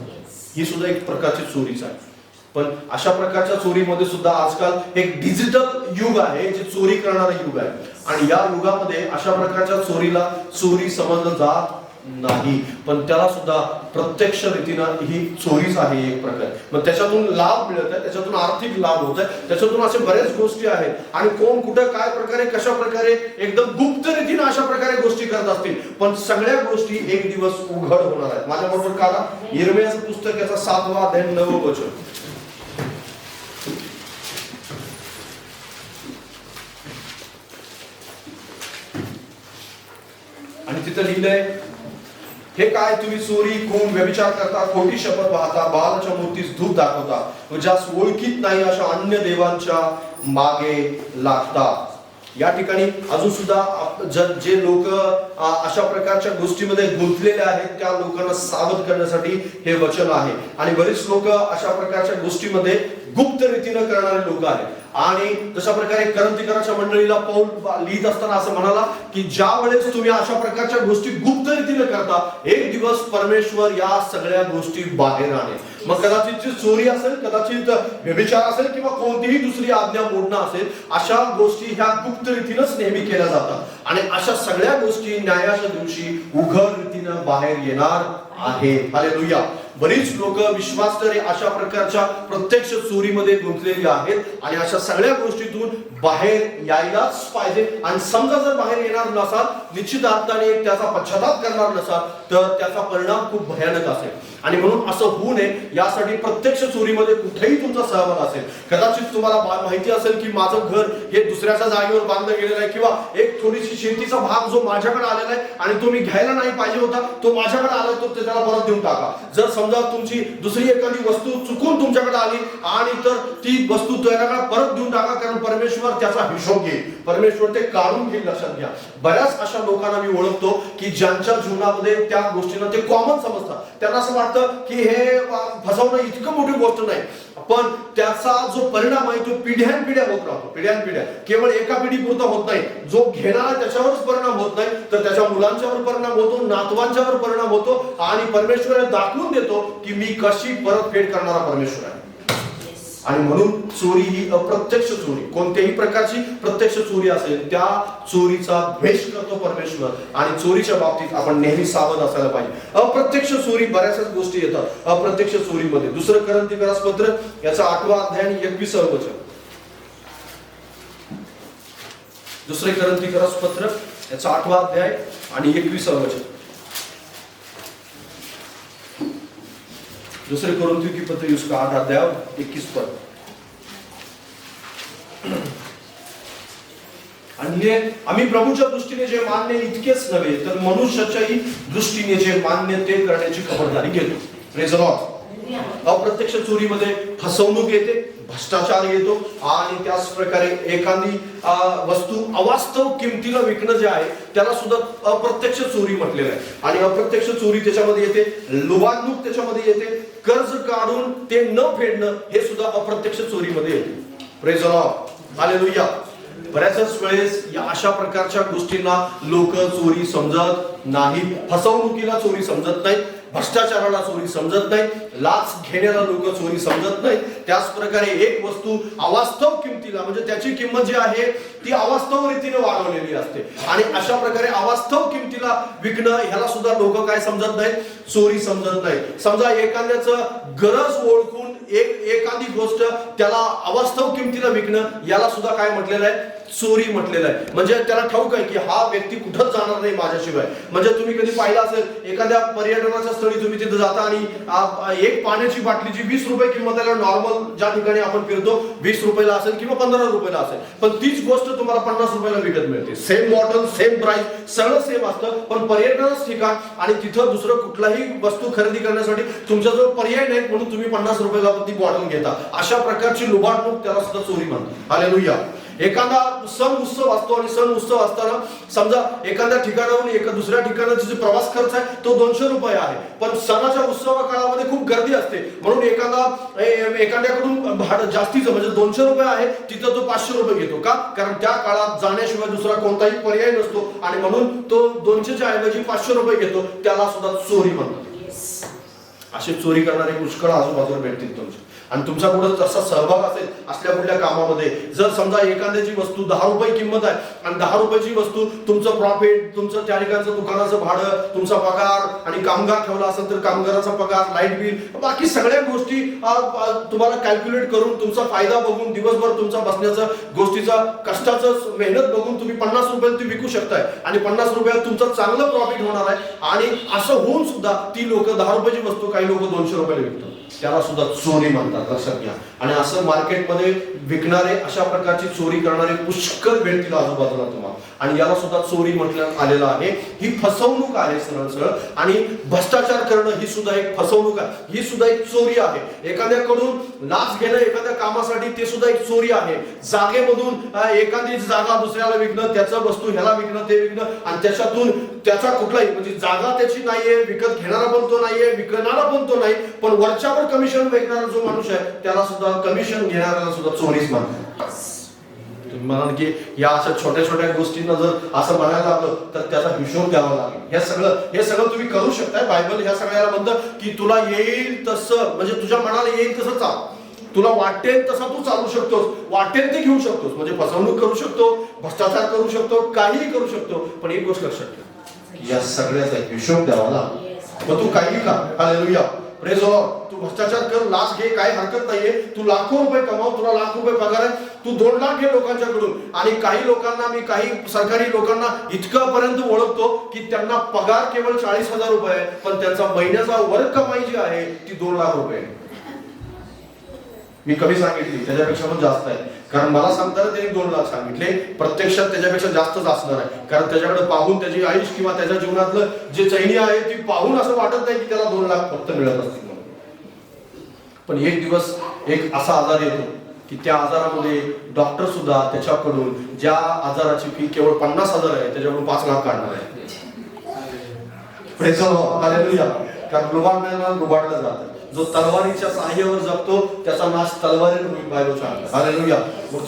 ही सुद्धा एक प्रकारची चोरीच आहे. पण अशा प्रकारच्या चोरीमध्ये सुद्धा आजकाल एक डिजिटल युग आहे जे चोरी करणारं युग आहे. आणि या युगामध्ये अशा प्रकारच्या चोरीला चोरी समजलं जात नाही, पण त्याला सुद्धा प्रत्यक्ष रीतीनं ही चोरीच आहे एक प्रकारे. मग त्याच्यातून लाभ मिळत आहे, त्याच्यातून आर्थिक लाभ होत आहे, त्याच्यातून अशा बऱ्याच गोष्टी आहेत. आणि कोण कुठं काय प्रकारे कशा प्रकारे एकदम गुप्त रीतीनं अशा प्रकारे गोष्टी करत असतील, पण सगळ्या गोष्टी एक दिवस उघड होणार आहेत. माझ्याबरोबर काढा यिर्मयाचं पुस्तक, याचा 7वा अध्याय 9वं वचन. आणि तिथं लिहिलंय हे काय, तुम्ही चोरी, खून, व्यभिचार करता, खोटी शपथ वाहता, बाळाच्या मूर्तीस धूप दाखवता, ज्यास ओळखीत नाही अशा अन्य देवांच्या मागे लागता. या ठिकाणी अजून सुद्धा जे लोक अशा प्रकारच्या गोष्टीमध्ये गुंतलेले आहेत त्या लोकांना सावध करण्यासाठी हे वचन आहे. आणि बरेच लोक अशा प्रकारच्या गोष्टीमध्ये गुप्त रीतीनं करणारे लोक आहेत. आणि तशा प्रकारे करंथीकराच्या मंडळीला पौल लिहित असताना असं म्हणाला की ज्या वेळेस तुम्ही अशा प्रकारच्या गोष्टी गुप्त रीतीने करता, एक दिवस परमेश्वर या सगळ्या गोष्टी बाहेर आणेल. मग कदाचित चोरी असेल, कदाचित व्यभिचार असेल किंवा कोणतीही दुसरी आज्ञा मोडणं असेल, अशा गोष्टी ह्या गुप्त रीतीनंच नेहमी केल्या जातात. आणि अशा सगळ्या गोष्टी न्यायाच्या दिवशी उघड रीतीनं बाहेर येणार आहेत. हालेलुया. बरीच लोक विश्वासणारे अशा प्रकारच्या प्रत्यक्ष चोरीमध्ये गुंतलेली आहेत आणि अशा सगळ्या गोष्टीतून बाहेर यायलाच पाहिजे. आणि समजा जर बाहेर येणार नसाल, निश्चित अर्थाने त्याचा पश्चाताप करणार नसाल, तर त्याचा परिणाम खूप भयानक असेल. आणि म्हणून असं होऊ नये यासाठी प्रत्यक्ष चोरीमध्ये कुठेही तुमचा सहभाग असेल. कदाचित तुम्हाला माहिती असेल की माझं घर हे दुसऱ्याच्या जागेवर बांधलं गेलेलं आहे, किंवा एक थोडीशी शेतीचा भाग जो माझ्याकडे आलेला आहे आणि तो मी घ्यायला नाही पाहिजे होता, तो माझ्याकडे आला, तो त्याला परत देऊन टाका. जर समजा तुमची दुसरी एखादी वस्तू चुकून तुमच्याकडे आली आणि तर ती वस्तू त्याला परत देऊन टाका, कारण परमेश्वर त्याचा हिशोब घेईल, परमेश्वर ते काढून घेईल. लक्षात घ्या. बऱ्याच अशा लोकांना मी ओळखतो की ज्यांच्या जीवनामध्ये त्या गोष्टींना ते कॉमन समजतात. त्यांना असं वाटतं की हे फसवणं इतकं मोठी गोष्ट नाही, पण त्याचा जो परिणाम आहे तो पिढ्यानपिढ्या होत राहतो. पिढ्यानपिढ्या केवळ एका पिढीपुरता होत नाही. जो घेणारा त्याच्यावरच परिणाम होत नाही, तर त्याच्या मुलांच्यावर परिणाम होतो, नातवांच्यावर परिणाम होतो. आणि परमेश्वर दाखवून देतो की मी कशी परतफेड करणारा परमेश्वर आहे. आणि म्हणून चोरी ही अप्रत्यक्ष चोरी, कोणत्याही प्रकारची प्रत्यक्ष चोरी असेल त्या चोरीचा द्वेष करतो परमेश्वर. आणि चोरीच्या बाबतीत आपण नेहमी सावध असायला पाहिजे. अप्रत्यक्ष चोरी बऱ्याचशाच गोष्टी येतात अप्रत्यक्ष चोरीमध्ये. दुसरं करंथीकरास पत्र याचा 8वा अध्याय आणि 21वं वचन. दुसरे करंथीकरास पत्र याचा 8वा अध्याय आणि 21वं वचन. दूसरे कोरिन्थियों की पत्री उसका 8 अध्याय 21 पद. आणि हे आम्ही प्रभूच्या दृष्टीने जे मान्य इतकेच नव्हे तर मनुष्याच्याही दृष्टीने जे मान्य ते करण्याची खबरदारी घेतो. Praise the Lord. अप्रत्यक्ष चोरीमध्ये फसवणूक येते, भ्रष्टाचार येतो आणि त्याच प्रकारे एखादी वस्तू अवास्तव किमतीला विकणं जे आहे त्याला सुद्धा अप्रत्यक्ष चोरी म्हटलेलं आहे. आणि अप्रत्यक्ष चोरी त्याच्यामध्ये येते, लुबाडणूक त्याच्यामध्ये येते, कर्ज काढून ते न फेडणं हे सुद्धा अप्रत्यक्ष चोरीमध्ये येते. Praise the Lord, hallelujah. बऱ्याच वेळेस या अशा प्रकारच्या गोष्टींना लोक चोरी समजत नाही, फसवणुकीला चोरी समजत नाही, भ्रष्टाचाराला चोरी समजत नाही, लाच घेण्याला लोक चोरी समजत नाही. त्याच प्रकारे एक वस्तू अवास्तव किमतीला म्हणजे त्याची किंमत जी आहे ती अवास्तव रीतीने वाढवलेली असते आणि अशा प्रकारे अवास्तव किमतीला विकणं ह्याला सुद्धा लोक काय समजत नाहीत, चोरी समजत नाही. समजा एखाद्याचं गरज ओळखून एखादी गोष्ट त्याला अवास्तव किमतीला विकणं याला सुद्धा काय म्हटलेलं आहे, चोरी म्हटलेलं आहे. म्हणजे त्याला ठाऊक आहे की हा व्यक्ती कुठंच जाणार नाही माझ्याशिवाय. म्हणजे तुम्ही कधी पाहिलं असेल एखाद्या पर्यटनाच्या स्थळी तुम्ही तिथे जाता आणि एक पाण्याची बाटली जी 20 रुपये किंमत आहे, नॉर्मल ज्या ठिकाणी आपण फिरतो 20 रुपयाला असेल किंवा 15 रुपयाला असेल, पण तीच गोष्ट तुम्हाला 50 रुपयाला विकत मिळते. सेम बॉटल, सेम प्राइस, सगळं सेम असतं, पण पर्यटनाचं ठिकाण आणि तिथं दुसरं कुठलाही वस्तू खरेदी करण्यासाठी तुमच्याजवळ पर्याय नाही म्हणून तुम्ही 50 रुपयाला ती बॉटल घेता. अशा प्रकारची लुबाडणूक त्याला सुद्धा चोरी म्हणतात. हालेलुया. एखादा सण उत्सव असतो आणि सण उत्सव असताना समजा एखाद्या ठिकाणाहून एका दुसऱ्या ठिकाणाचा जो प्रवास खर्च आहे तो 200 रुपये आहे, पण सणाच्या उत्सवा काळामध्ये खूप गर्दी असते म्हणून एखाद्याकडून भाडं जास्तीचं म्हणजे 200 रुपये आहे तिथं तो 500 रुपये घेतो. का? कारण त्या काळात जाण्याशिवाय दुसरा कोणताही पर्याय नसतो आणि म्हणून तो 200च्या ऐवजी 500 रुपये घेतो. त्याला सुद्धा चोरी म्हणतात. असे चोरी करणारे पुष्कळ आजूबाजूला भेटतील तुमच्या. आणि तुमचा कुठं तसा सहभाग असेल असल्या कुठल्या कामामध्ये, जर समजा एखाद्याची वस्तू 10 रुपये किंमत आहे आणि 10 रुपयाची वस्तू तुमचं प्रॉफिट, तुमचं त्या ठिकाणचं दुकानाचं भाडं, तुमचा पगार आणि कामगार ठेवला असेल तर कामगाराचा पगार, लाईट बिल, बाकी सगळ्या गोष्टी तुम्हाला कॅल्क्युलेट करून तुमचा फायदा बघून दिवसभर तुमचा बसण्याचं गोष्टीचा कष्टाचं मेहनत बघून तुम्ही 50 रुपयाला ती विकू शकताय आणि 50 रुपयात तुमचं चांगलं प्रॉफिट होणार आहे. आणि असं होऊन सुद्धा ती लोक 10 रुपयाची वस्तू काही लोक 200 रुपयाला विकतात. त्याला सुद्धा चोरी म्हणतात, लक्षात घ्या. आणि असं मार्केटमध्ये विकणारे, अशा प्रकारची चोरी करणारे पुष्कळ भेटतील आजूबाजूला तुम्हाला. आणि याला सुद्धा चोरी म्हटलं आलेलं आहे. ही फसवणूक आहे सरळ सरळ. आणि भ्रष्टाचार करणं ही सुद्धा एक फसवणूक आहे, ही सुद्धा एक चोरी आहे. एखाद्याकडून लाच घेणं एखाद्या कामासाठी ते सुद्धा एक चोरी आहे. जागेमधून एखादी जागा दुसऱ्याला विकणं, त्याचं वस्तू ह्याला विकणं, ते विकणं आणि त्याच्यातून त्याचा कुठलाही म्हणजे जागा त्याची नाहीये, विकत घेणारा पण तो नाहीये, विकणारा पण तो नाही, पण वरच्यावर कमिशन विकणारा जो माणूस आहे त्याला सुद्धा, कमिशन घेणाऱ्याला सुद्धा चोरीच म्हणतात. तुम्ही म्हणाल की या अशा छोट्या छोट्या गोष्टींना जर असं म्हणायला लागलं तर त्याचा हिशोब द्यावा लागेल. हे सगळं तुम्ही करू शकताय. बायबल ह्या सगळ्याला म्हणतं की तुला येईल तसं, म्हणजे तुझ्या मनाला येईल तसं चाल, तुला वाटेल तसा तू चालू शकतोस, वाटेल ते घेऊ शकतोस. म्हणजे फसवणूक करू शकतो, भ्रष्टाचार करू शकतो, काहीही करू शकतो, पण एक गोष्ट लक्षात ठेव, या सगळ्याचा हिशोब द्यावा लागेल. मग तू काही का, हालेलुया, प्रेज द लॉर्ड, तू भ्रष्टाचार कर, लाच घे, काही हरकत नाहीये. तू लाखो रुपये कमाव, तुला लाख रुपये पगार आहे, तू 2 लाख घे लोकांच्याकडून. आणि काही लोकांना, मी काही सरकारी लोकांना इतकं पर्यंत ओळखतो की त्यांना पगार केवळ 40,000 रुपये आहे, पण त्यांचा महिन्याचा वर्ग कमाई जी आहे ती 2 लाख रुपये. मी कमी सांगितली, त्याच्यापेक्षा पण जास्त आहे. कारण मला सांगताना त्यांनी 2 लाख सांगितले, प्रत्यक्षात त्याच्यापेक्षा जास्तच असणार आहे. कारण त्याच्याकडे पाहून त्याची आयुष्य किंवा त्याच्या जीवनातलं जे चैनी आहे ती पाहून असं वाटत नाही की त्याला 2 लाख फक्त मिळत असतील. पण एक दिवस एक असा आजार येतो की त्या आजारामध्ये डॉक्टर सुद्धा त्याच्याकडून ज्या आजाराची फी केवळ 50,000 आहे त्याच्याकडून 5 लाख काढणार आहे. कारण लुबाडलं जातं. जो तलवारीच्या सहाय्यावर जगतो त्याचा नाश तलवारीने होईल, बायबल सांगते. हालेलुया.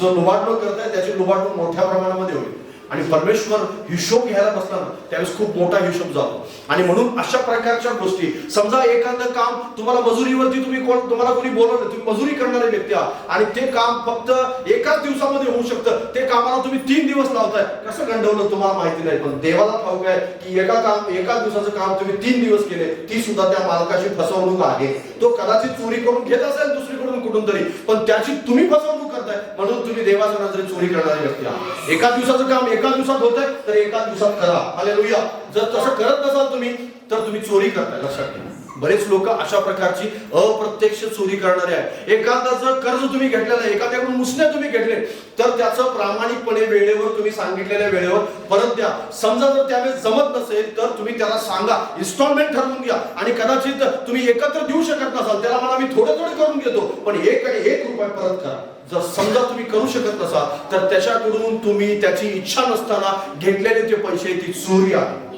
जो लुबाडणूक करताय त्याची लुबाडणूक मोठ्या प्रमाणामध्ये होईल. आणि परमेश्वर हिशोब घ्यायला बसला ना त्यावेळेस खूप मोठा हिशोब जातो. आणि म्हणून अशा प्रकारच्या गोष्टी, समजा एखादं काम तुम्हाला मजुरीवरती तुम्हाला कोणी बोलवलं, तुम्ही मजुरी करणारे व्यक्ती आहात आणि ते काम फक्त एकाच दिवसामध्ये होऊ शकतं, ते कामाला तुम्ही 3 दिवस लावताय. कसं गंडवलं तुम्हाला माहिती नाही, पण देवाला ठाऊक आहे की एका दिवसाचं काम तुम्ही 3 दिवस केले, ती सुद्धा त्या मालकाची फसवणूक आहे. तो कदाचित चोरी करून घेत असेल दुसरीकडून कुठून तरी, पण त्याची तुम्ही फसवणूक करताय म्हणून तुम्ही देवाच्या नजरेत चोरी करणारी व्यक्ती आहात. एका दिवसाचं काम एका दिवसात होतंय तर एका दिवसात करा. हालेलुया. जर तसं करत नसाल तुम्ही तर तुम्ही चोरी करताय. लक्षात घ्या. बरेच लोक अशा प्रकारची अप्रत्यक्ष चोरी करणारे आहेत. एखाद्याचं कर्ज तुम्ही घेतलेलं आहे, एखाद्याकडून मुसने तुम्ही घेतले तर त्याचं प्रामाणिकपणे वेळेवर तुम्ही सांगितलेल्या वेळेवर परत द्या. समजा जर त्यावेळेस जमत नसेल तर तुम्ही त्याला सांगा, इन्स्टॉलमेंट ठरवून घ्या. आणि कदाचित तुम्ही एकत्र देऊ शकत नसाल, त्याला मला मी थोडं थोडं करून देतो पण एक आणि एक रुपये परत करा. जर समजा तुम्ही करू शकत नसाल तर त्याच्याकडून तुम्ही त्याची इच्छा नसताना घेतलेले ते पैसे ती चोरी आहे.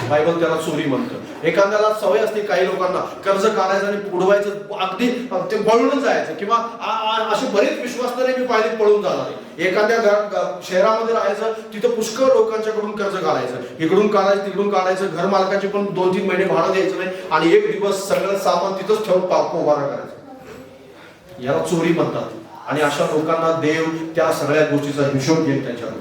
बायबल त्याला चोरी म्हणतं. एखाद्याला सवय असते काही लोकांना कर्ज काढायचं आणि बुडवायचं, अगदी ते पळूनच जायचं. किंवा असे बरेच विश्वासणारे मी पाहिले पळून जाणारे. एखाद्या शहरामध्ये राहायचं, तिथं पुष्कळ लोकांच्याकडून कर्ज काढायचं, इकडून काढायचं तिकडून काढायचं, घर मालकाचे पण 2-3 महिने भाडं द्यायचं नाही आणि एक दिवस सगळं सामान तिथंच ठेवून उभारा करायचं. याला चोरी म्हणतात. आणि अशा लोकांना देव त्या सगळ्या गोष्टीचा हिशोब घेईल त्यांच्याकडून.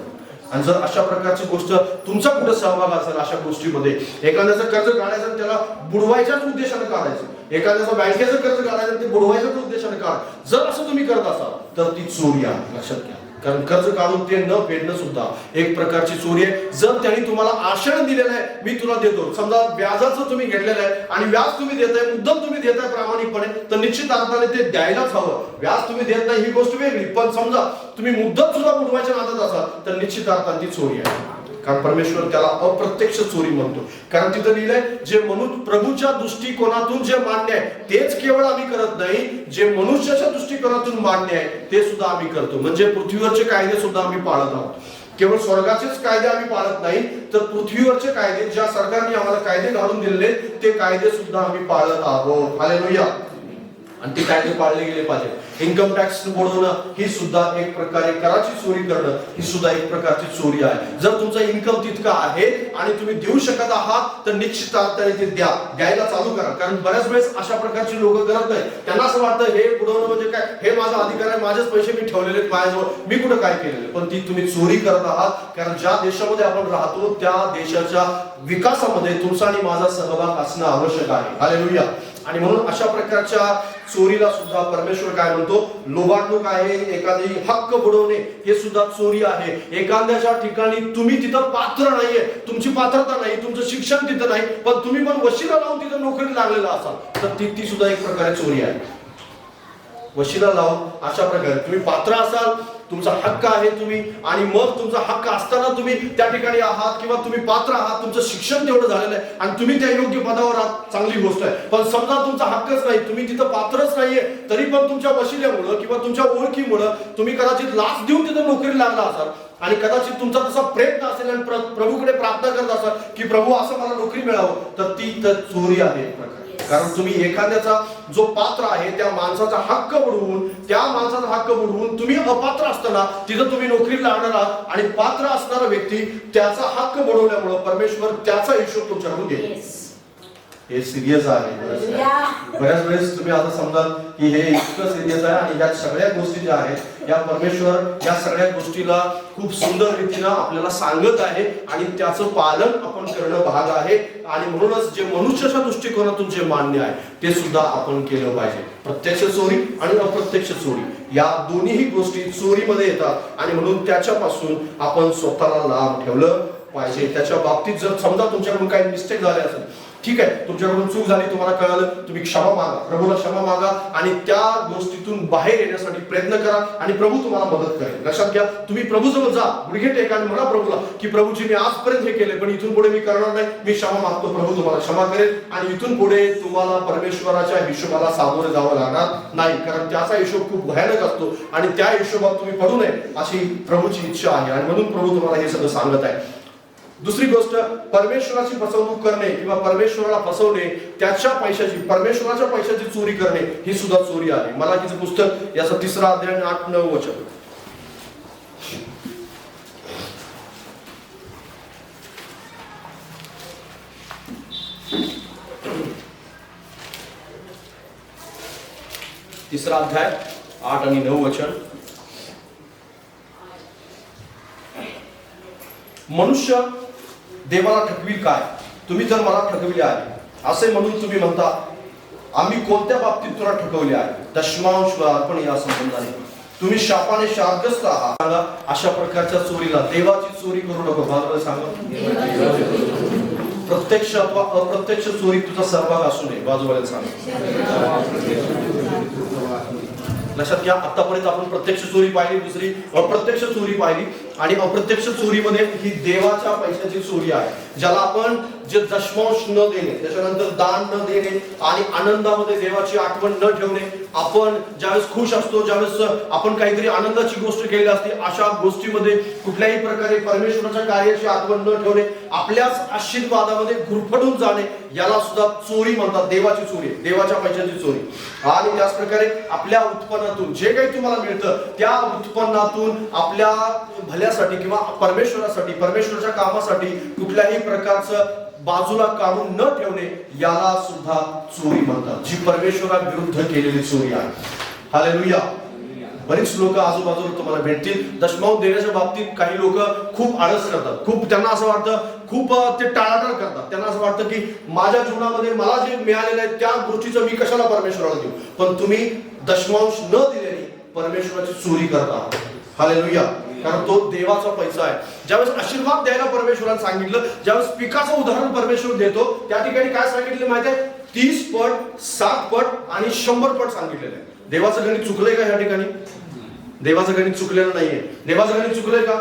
आणि जर अशा प्रकारची गोष्ट तुमचा कुठे सहभाग असेल अशा गोष्टीमध्ये, एखाद्याचं कर्ज काढायचं त्याला बुडवायच्याच उद्देशाने काढायचं, एखाद्याचं बँकेचं कर्ज काढायचं ते बुडवायच्याच उद्देशाने काढ, जर असं तुम्ही करत असाल तर ती चोरी आहे. लक्षात घ्या. कारण कर्ज काढून ते न फेडणं सुद्धा एक प्रकारची चोरी आहे. जर त्यांनी तुम्हाला आश्वासन दिलेलं आहे मी तुला देतो, समजा व्याजाचं तुम्ही घेतलेलं आहे आणि व्याज तुम्ही देताय, मुद्दल तुम्ही देताय प्रामाणिकपणे, तर निश्चित अर्थाने ते द्यायलाच हवं. व्याज तुम्ही देत नाही ही गोष्ट वेगळी, पण समजा तुम्ही मुद्दल सुद्धा बुडवायच्या नादात असाल तर निश्चित अर्थाने ती चोरी आहे. कारण परमेश्वर त्याला अप्रत्यक्ष चोरी म्हणतो. कारण तिथं लिहिलंय जे प्रभूच्या दृष्टिकोनातून जे मान्य आहे तेच केवळ आम्ही करत नाही, जे मनुष्याच्या दृष्टिकोनातून मान्य आहे ते सुद्धा आम्ही करतो. म्हणजे पृथ्वीवरचे कायदे सुद्धा आम्ही पाळत आहोत. केवळ स्वर्गाचेच कायदे आम्ही पाळत नाही तर पृथ्वीवरचे कायदे, ज्या सरकारने आम्हाला कायदे घालून दिलेले ते कायदे सुद्धा आम्ही पाळत आहोत. हालेलुया. आणि ते कायदे पाळले गेले पाहिजे. इन्कम टॅक्स बुडवणं ही सुद्धा एक प्रकारे कराची चोरी करणं ही सुद्धा एक प्रकारची चोरी आहे. जर तुमचा इन्कम तितका आहे आणि तुम्ही देऊ शकत आहात तर निश्चित अर्थाने ते द्यायला चालू करा. कारण बऱ्याच वेळेस अशा प्रकारची लोक करत नाही. त्यांना असं वाटतं हे बुडवणं म्हणजे काय, हे माझा अधिकार आहे, माझेच पैसे मी ठेवलेले माझ्याजवळ, मी कुठं काय केलेलं. पण ती तुम्ही चोरी करत आहात. कारण ज्या देशामध्ये आपण राहतो त्या देशाच्या विकासामध्ये तुमचा आणि माझा सहभाग असणं आवश्यक आहे. हालेलुया. आणि म्हणून अशा प्रकारच्या चोरीला सुद्धा परमेश्वर काय म्हणतो, लोभांडूक आहे. एखादी हक्क बुडवणे हे सुद्धा चोरी आहे. एखाद्याच्या ठिकाणी तुम्ही तिथं पात्र नाहीये, तुमची पात्रता नाही, तुमचं शिक्षण तिथं नाही, पण तुम्ही पण वशिला लावून तिथं नोकरी लागलेला असाल तर ती सुद्धा एक प्रकारे चोरी आहे. वशिला लावून अशा प्रकारे तुम्ही पात्र असाल, तुमचा हक्क आहे तुम्ही, आणि मग तुमचा हक्क असताना तुम्ही त्या ठिकाणी आहात किंवा तुम्ही पात्र आहात, तुमचं शिक्षण तेवढं झालेलं आहे आणि तुम्ही त्या योग्य पदावर आहात, चांगली गोष्ट आहे. पण समजा तुमचा हक्कच नाही, तुम्ही तिथं पात्रच नाहीये, तरी पण तुमच्या वशिल्यामुळं किंवा तुमच्या ओळखीमुळं तुम्ही कदाचित लाच देऊन तिथं नोकरी लागला असाल आणि कदाचित तुमचा तसा प्रयत्न असेल आणि प्रभूकडे प्रार्थना करत असाल की प्रभू असं मला नोकरी मिळावं, तर ती तर चोरी आहे. कारण तुम्ही एखाद्याचा जो पात्र आहे त्या माणसाचा हक्क बुडवून, त्या माणसाचा हक्क बुडवून तुम्ही अपात्र असताना तिथं तुम्ही नोकरीला लागणार आहात आणि पात्र असणारा व्यक्ती त्याचा हक्क बुडवल्यामुळे परमेश्वर त्याचा हिशोब तुमच्याकडून घेईल. हे सिरियस आहे. बऱ्याच वेळेस तुम्ही आता समजाल की हे इतकं सिरियस आहे आणि या सगळ्या गोष्टी ज्या आहेत या परमेश्वर या सगळ्या गोष्टीला खूप सुंदर रीतीनं आपल्याला सांगत आहे आणि त्याचं पालन आपण करणं भाग आहे. आणि म्हणूनच जे मनुष्याच्या दृष्टिकोनातून जे मान्य आहे ते सुद्धा आपण केलं पाहिजे. प्रत्यक्ष चोरी आणि अप्रत्यक्ष चोरी या दोन्हीही गोष्टी चोरीमध्ये येतात आणि म्हणून त्याच्यापासून आपण स्वतःला लांब ठेवलं पाहिजे. त्याच्या बाबतीत जर समजा तुमच्याकडून काही मिस्टेक झाले असेल, ठीक आहे, तुमच्याकडून चूक झाली, तुम्हाला कळालं, तुम्ही क्षमा मागा, प्रभूला क्षमा मागा आणि त्या गोष्टीतून बाहेर येण्यासाठी प्रयत्न करा आणि प्रभू तुम्हाला मदत करेल. लक्षात घ्या, तुम्ही प्रभूजवळ जा, गुडघे टेका आणि म्हणा प्रभूला की प्रभूजी मी आजपर्यंत हे केले पण इथून पुढे मी करणार नाही, मी क्षमा मागतो, प्रभू तुम्हाला क्षमा करेल. आणि इथून पुढे तुम्हाला परमेश्वराच्या हिशोबाला सामोरे जावं लागणार नाही, कारण त्याचा हिशोब खूप भयानक असतो आणि त्या हिशोबात तुम्ही पडू नये अशी प्रभूची इच्छा आहे आणि म्हणून प्रभू तुम्हाला हे सगळं सांगत आहे. दुसरी गोष्ट, परमेश्वराची फसवणूक करणे किंवा परमेश्वराला फसवणे, त्याच्या पैशाची, परमेश्वराच्या पैशाची चोरी करणे ही सुद्धा चोरी आहे. मलाकीचं पुस्तक याचा 3रा अध्याय 8-9 वचन. तिसरा अध्याय 8 आणि 9 वचन. मनुष्य देवाला ठकवील काय, तुम्ही जर मला ठकविले आहे असे म्हणून तुम्ही म्हणता, आम्ही कोणत्या बाबतीत तुला ठकवले आहे? दशमांश अर्पण या संबंधाने. तुम्ही शापाने शापग्रस्त आहात. अशा प्रकारच्या चोरीला, देवाची चोरी करू नको. बाजूला सांगा, प्रत्यक्ष अथवा अप्रत्यक्ष चोरी तुझा सहभाग असू नये. बाजूवाल्याला सांगा. लक्षात घ्या, आतापर्यंत आपण प्रत्यक्ष चोरी पाहिली, दुसरी अप्रत्यक्ष चोरी पाहिली. आणि अप्रत्यक्ष चोरीमध्ये ही देवाच्या पैशाची चोरी आहे, ज्याला आपण जे दशमांश न देणे, त्याच्यानंतर दान न देणे आणि आनंदामध्ये देवाची आठवण न ठेवणे. आपण ज्यावेळेस खुश असतो, ज्यावेळेस आपण काहीतरी आनंदाची गोष्ट केली असते, अशा गोष्टीमध्ये कुठल्याही प्रकारे परमेश्वराच्या कार्याची आठवण न ठेवणे, आपल्याच आशीर्वादामध्ये गुरफटून जाणे, याला सुद्धा चोरी म्हणतात. देवाची चोरी, देवाच्या पैशाची चोरी. आणि त्याच प्रकारे आपल्या उत्पन्नातून जे काही तुम्हाला मिळतं, त्या उत्पन्नातून आपल्या भल्यासाठी किंवा परमेश्वरासाठी, परमेश्वराच्या कामासाठी कुठल्याही प्रकारचं बाजूला काढून न ठेवणे, याला सुद्धा चोरी म्हणतात, जी परमेश्वराविरुद्ध केलेली चोरी आहे. हालेलुया. बरीच लोक आजूबाजूला तुम्हाला भेटतील. दशमांश देण्याच्या बाबतीत काही लोक खूप आळस करतात, खूप त्यांना असं वाटतं, खूप ते टाळाटाळ करतात. त्यांना असं वाटतं की माझ्या जीवनामध्ये मला जे मिळालेलं आहे त्या गोष्टीचं मी कशाला परमेश्वराला देऊ. पण तुम्ही दशमांश न दिल्याने परमेश्वराची चोरी करता. हालेलुया. कारण तो देवाचा पैसा आहे. ज्यावेळेस आशीर्वाद द्यायला परमेश्वराने सांगितलं, ज्यावेळेस पिकाचं उदाहरण परमेश्वर देतो, त्या ठिकाणी काय सांगितलं माहिती आहे? 30 पट, 7 पट आणि 100 पट सांगितलेलं आहे. देवाचं गणित चुकलंय का या ठिकाणी? देवाचं गणित चुकलेलं नाहीये. देवाचं गणित चुकलंय का?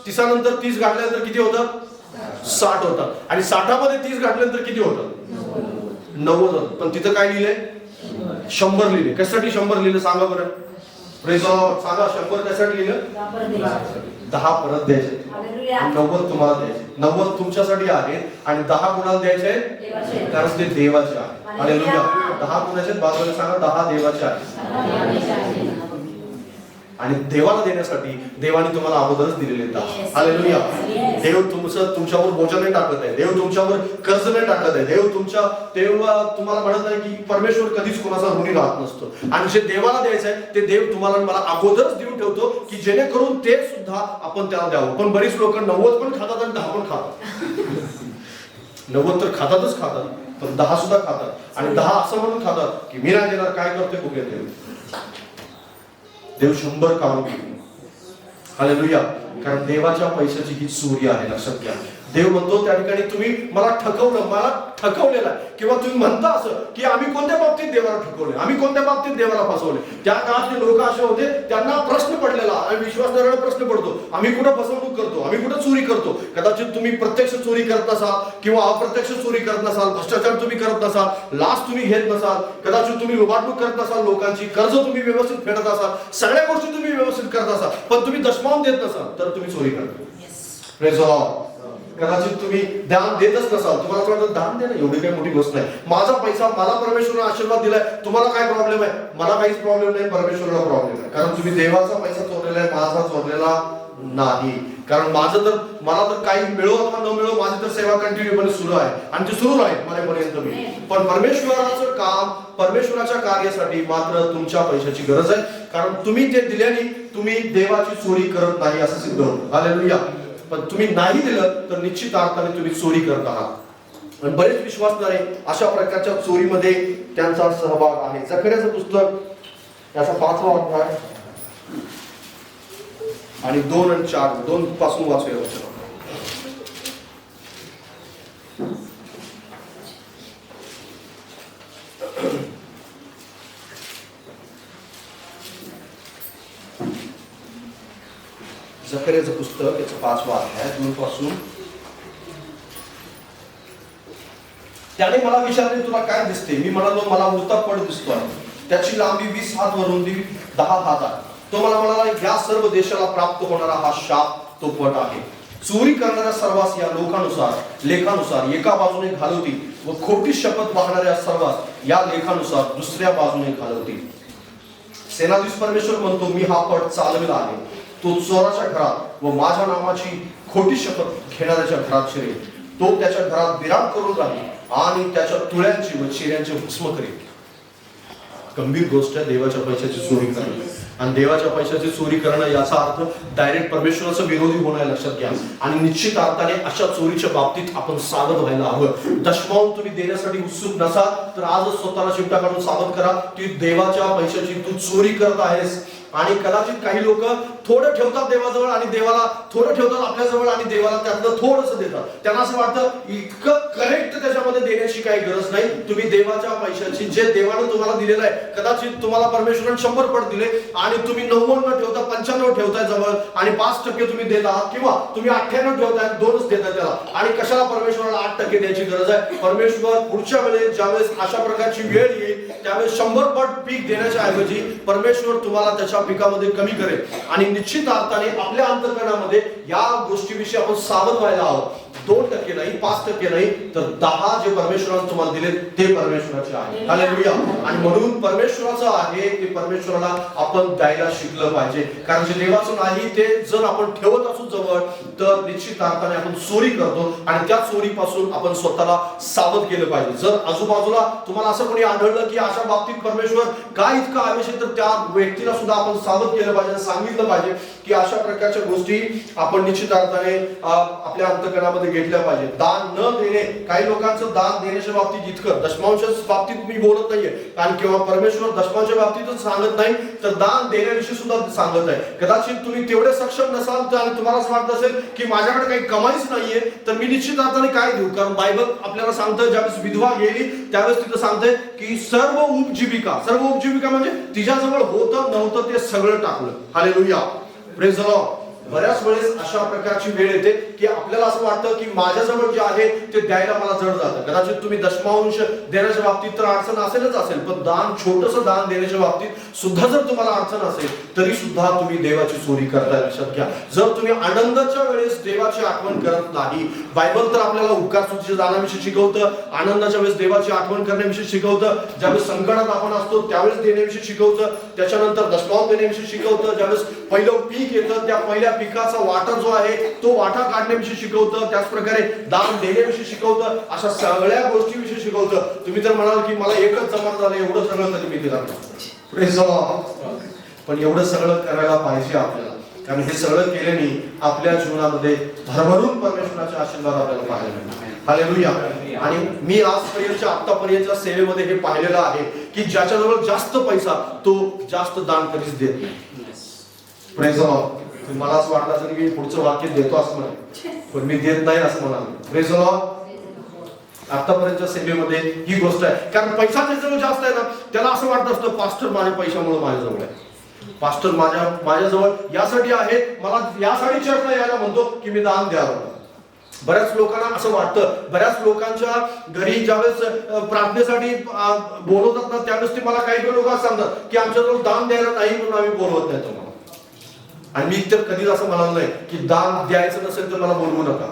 30नंतर 30 घातल्यानंतर किती होतात? 60 होतात. आणि 60मध्ये 30 घातल्यानंतर किती होतात? 90 होतात. पण तिथं काय लिहिलंय? 100 लिहिले. कशासाठी 100 लिहिलं सांगा बरं? Praise Lord. सांगा, 100 कशासाठी लिहिलं? 10 परत द्यायचे, 90 तुम्हाला द्यायचे. 90 तुमच्यासाठी आहे आणि 10 कोणाला द्यायचे? कारण ते देवाचे आहे. हालेलुया. 10 कोणाचे? बाजूला सांगा, 10 देवाचे आहे. आणि देवाला देण्यासाठी देवाने तुम्हाला अगोदरच दिलेले आहेत. हालेलुया. देव तुमच्यावर बोजा नाही टाकत आहे. देव तुमच्यावर कर्ज नाही टाकत आहे. देव तुम्हाला म्हणत नाही की परमेश्वर कधीच कोणाचा ऋणी राहत नसतो. आणि जे देवाला द्यायचं आहे ते देव तुम्हाला मला अगोदरच देऊन ठेवतो, की जेणेकरून ते सुद्धा आपण त्याला द्यावं. पण बरीच लोक 90 पण खातात आणि 10 पण खातात. 90 तर खातातच खातात, पण 10 सुद्धा खातात. आणि 10 असं म्हणून खातात की मी नाही देणार, काय करते बघूया देव. देव 100 काढून घेईल. हालेलुया. कारण देवाच्या पैशाची ही चोरी आहे. लक्षात घ्या. देव म्हणतो त्या ठिकाणी तुम्ही मला ठकवलेला आहे. किंवा तुम्ही म्हणता असं की आम्ही कोणत्या बाबतीत देवाला ठकवले, आम्ही कोणत्या बाबतीत देवाला फसवले. त्या काळातले लोक असे होते, त्यांना प्रश्न पडलेला आणि विश्वासदाराला प्रश्न पडतो, आम्ही कुठं फसवणूक करतो, आम्ही कुठं चोरी करतो. कदाचित तुम्ही प्रत्यक्ष चोरी करत नसाल किंवा अप्रत्यक्ष चोरी करत नसाल, भ्रष्टाचार तुम्ही करत नसाल, लाच तुम्ही घेत नसाल, कदाचित तुम्ही लुबाडणूक करत नसाल, लोकांची कर्ज तुम्ही व्यवस्थित फेडत असाल, सगळ्या गोष्टी तुम्ही व्यवस्थित करत असाल, पण तुम्ही दशमांश देत नसाल, तर तुम्ही चोरी करता. Praise the Lord. कदाचित तुम्ही दान देतच नसाल, तुम्हाला वाटतं दान देणं एवढी काही मोठी गोष्ट नाही, माझा पैसा, मला परमेश्वराने आशीर्वाद दिलाय, तुम्हाला काय प्रॉब्लेम आहे? मला काहीच प्रॉब्लेम नाही, परमेश्वराला प्रॉब्लेम आहे. कारण तुम्ही देवाचा पैसा चोरलेला आहे, माझा चोरलेला नाही. कारण मला तर काही मिळो अथवा न मिळो, माझी तर सेवा कंटिन्यूपणे सुरू आहे आणि ती सुरू राहील मरेपर्यंत मी. पण परमेश्वराचं काम, परमेश्वराच्या कार्यासाठी मात्र तुमच्या पैशाची गरज आहे. कारण तुम्ही ते दिल्याने तुम्ही देवाची चोरी करत नाही असं सिद्ध होतं. हालेलुया. पण तुम्ही नाही दिलं तर निश्चित अर्थाने तुम्ही चोरी करत आहात. आणि बरेच विश्वासणारे अशा प्रकारच्या चोरीमध्ये त्यांचा सहभाग आहे. जकर्याचं पुस्तक याचा 5वा अध्याय आणि 2 आणि 4, 2 पासून वाचूया. जकर्याचं पुस्तक याचं 5वा अध्याय 2 पासून. त्याने मला विचारले, तुला काय दिसते? मी म्हणालो, मला उडता पट दिसतोय, त्याची लांबी 20 हात व रुंदी 10 हात आहे. तो मला म्हणाला, या सर्व देशाला प्राप्त होणारा हा शाप तो पट आहे. चोरी करणाऱ्या सर्वांस या लेखानुसार एका बाजूने घालवतील व खोटी शपथ वाहणाऱ्या सर्वांस या लेखानुसार दुसऱ्या बाजूने घालवतील. सेनाधीश परमेश्वर म्हणतो, मी हा पट चालविला आहे. तो चोराच्या घरात व माझ्या नामाची खोटी शपथ घेणाऱ्याच्या घरात शिरेल. तो त्याच्या घरात विराट करून राहील आणि त्याच्या तुळ्यांची व चिऱ्यांची भस्म करेल. गंभीर गोष्ट आहे देवाच्या पैशाची चोरी करणं. आणि देवाच्या पैशाची चोरी करणं याचा अर्थ डायरेक्ट परमेश्वराचा विरोधी होणं, लक्षात घ्या. आणि निश्चित अर्थाने अशा चोरीच्या बाबतीत आपण सावध व्हायला हवं. दशमांश तुम्ही देण्यासाठी उत्सुक नसाल तर आजच स्वतःला चिमटा काढून सावध करा की देवाच्या पैशाची तू चोरी करत आहेस. आणि कदाचित काही लोक थोडं ठेवतात देवाजवळ आणि देवाला थोडं ठेवतात आपल्याजवळ आणि देवाला त्यातलं थोडंसं देतात. त्यांना असं वाटतं इतकं करेक्ट त्याच्यामध्ये देण्याची काही गरज नाही. तुम्ही देवाच्या पैशाची जे देवानं तुम्हाला दिलेलं आहे, कदाचित तुम्हाला परमेश्वराने 100 पट दिले आणि तुम्ही 90 न ठेवता 95 ठेवताय जवळ आणि 5% तुम्ही देत आहात, किंवा तुम्ही 98 ठेवताय 2च देताय त्याला, आणि कशाला परमेश्वराला 8% द्यायची गरज आहे. परमेश्वर पुढच्या वेळेस ज्यावेळेस अशा प्रकारची वेळ येईल त्यावेळेस 100 पट पीक देण्याच्या ऐवजी परमेश्वर तुम्हाला त्याच्या पिकामध्ये कमी करेल. आणि निश्चित अर्थाने आपल्या अंतःकरणामध्ये या गोष्टीविषयी आपण सावध व्हायला हवं. 2% नाही, 5% नाही, तर 10 जे परमेश्वराने तुम्हाला दिले ते परमेश्वराचे आहे. हालेलुया. आणि म्हणून परमेश्वराचं आहे ते परमेश्वराला आपण द्यायला शिकलं पाहिजे. कारण जे देवाचं नाही ते जर आपण ठेवत असू जवळ, तर निश्चित अर्थाने आपण चोरी करतो आणि त्या चोरीपासून आपण स्वतःला सावध केलं पाहिजे. जर आजूबाजूला तुम्हाला असं कोणी आढळलं की अशा बाबतीत परमेश्वर काय इतकं आवश्यक, तर त्या व्यक्तीला सुद्धा आपण सावध केलं पाहिजे, सांगितलं पाहिजे की अशा प्रकारच्या गोष्टी आपण निश्चित अर्थाने आपल्या अंतःकरणामध्ये घेतल्या पाहिजे. दान न देणे, काही लोकांचं दान देण्याच्या बाबतीत इतकं, दशमांश बाबतीत मी बोलत नाहीये, कारण किंवा परमेश्वर दशमांच्या बाबतीतच सांगत नाही तर दान देण्याविषयी सुद्धा सांगत आहे. कदाचित तुम्ही तेवढे सक्षम नसाल तर आणि तुम्हाला असं वाटत असेल की माझ्याकडे काही कमाईच नाहीये, तर मी निश्चित अर्थाने काय देऊ. कारण बायबल आपल्याला सांगतं ज्यावेळेस विधवा गेली त्यावेळेस तिथं सांगतंय की सर्व उपजीविका म्हणजे तिच्याजवळ होतं नव्हतं ते सगळं टाकलं. Hallelujah, praise the Lord. बऱ्याच वेळेस अशा प्रकारची वेळ येते की आपल्याला असं वाटतं की माझ्याजवळ जे आहे ते द्यायला मला जड जातं. कदाचित तुम्ही दशमांश देण्याच्या बाबतीत तर अडचण असेल, पण दान, छोटंसं दान देण्याच्या बाबतीत सुद्धा जर तुम्हाला अडचण असेल तरी सुद्धा तुम्ही देवाची चोरी करताय. लक्षात घ्या, जर तुम्ही आनंदाच्या वेळेस देवाची आठवण करत नाही, बायबल तर आपल्याला उपकार स्तुतीच्या दानाविषयी शिकवतं, आनंदाच्या वेळेस देवाची आठवण करण्याविषयी शिकवतं, ज्यावेळेस संकटात आपण असतो त्यावेळेस देण्याविषयी शिकवतं, त्याच्यानंतर दशमांश देण्याविषयी शिकवतं, ज्यावेळेस पहिलं पीक येतं त्या पहिल्या पिकाचा वाटा जो आहे तो वाटा काढण्याविषयी शिकवतं, त्याच प्रकारे दान देण्याविषयी शिकवतं, अशा सगळ्या गोष्टीविषयी शिकवतं. तुम्ही जर म्हणाल की मला एकच जमा झालं एवढं सगळं तरी मी दिलं, पण एवढं सगळं करायला पाहिजे आपल्याला, कारण हे सगळं केल्याने आपल्या जीवनामध्ये भरभरून परमेश्वराचे आशीर्वाद आपल्याला पाहायला मिळतात. हालेलुया. आणि मी आजपर्यंतच्या आतापर्यंतच्या सेवेमध्ये हे पाहिलेलं आहे की ज्याच्याजवळ जास्त पैसा तो जास्त दान कधीच देत नाही. Praise the Lord. मला असं वाटलं असं की मी पुढचं वाक्य देतो असं म्हणाल, पण मी देत नाही असं म्हणाल. Praise the Lord. आतापर्यंतच्या सेवेमध्ये ही गोष्ट आहे, कारण पैसा ज्याच्याजवळ जास्त आहे ना त्याला असं वाटत असतं पास्टर माझ्या पैशामुळे माझ्याजवळ आहे, पास्टर माझ्याजवळ यासाठी आहे, मला यासाठी चर्चला यायला म्हणतो की मी दान द्यावं. बऱ्याच लोकांना असं वाटतं, बऱ्याच लोकांच्या घरी ज्यावेळेस प्रार्थनेसाठी बोलवतात ना त्यावेळेस ते मला काही लोक सांगतात की आमच्याजवळ दान द्यायला नाही म्हणून आम्ही बोलवत नाही तुम्हाला. आणि मी तर कधीच असं म्हणाल नाही की दान द्यायचं नसेल तर मला बोलवू नका,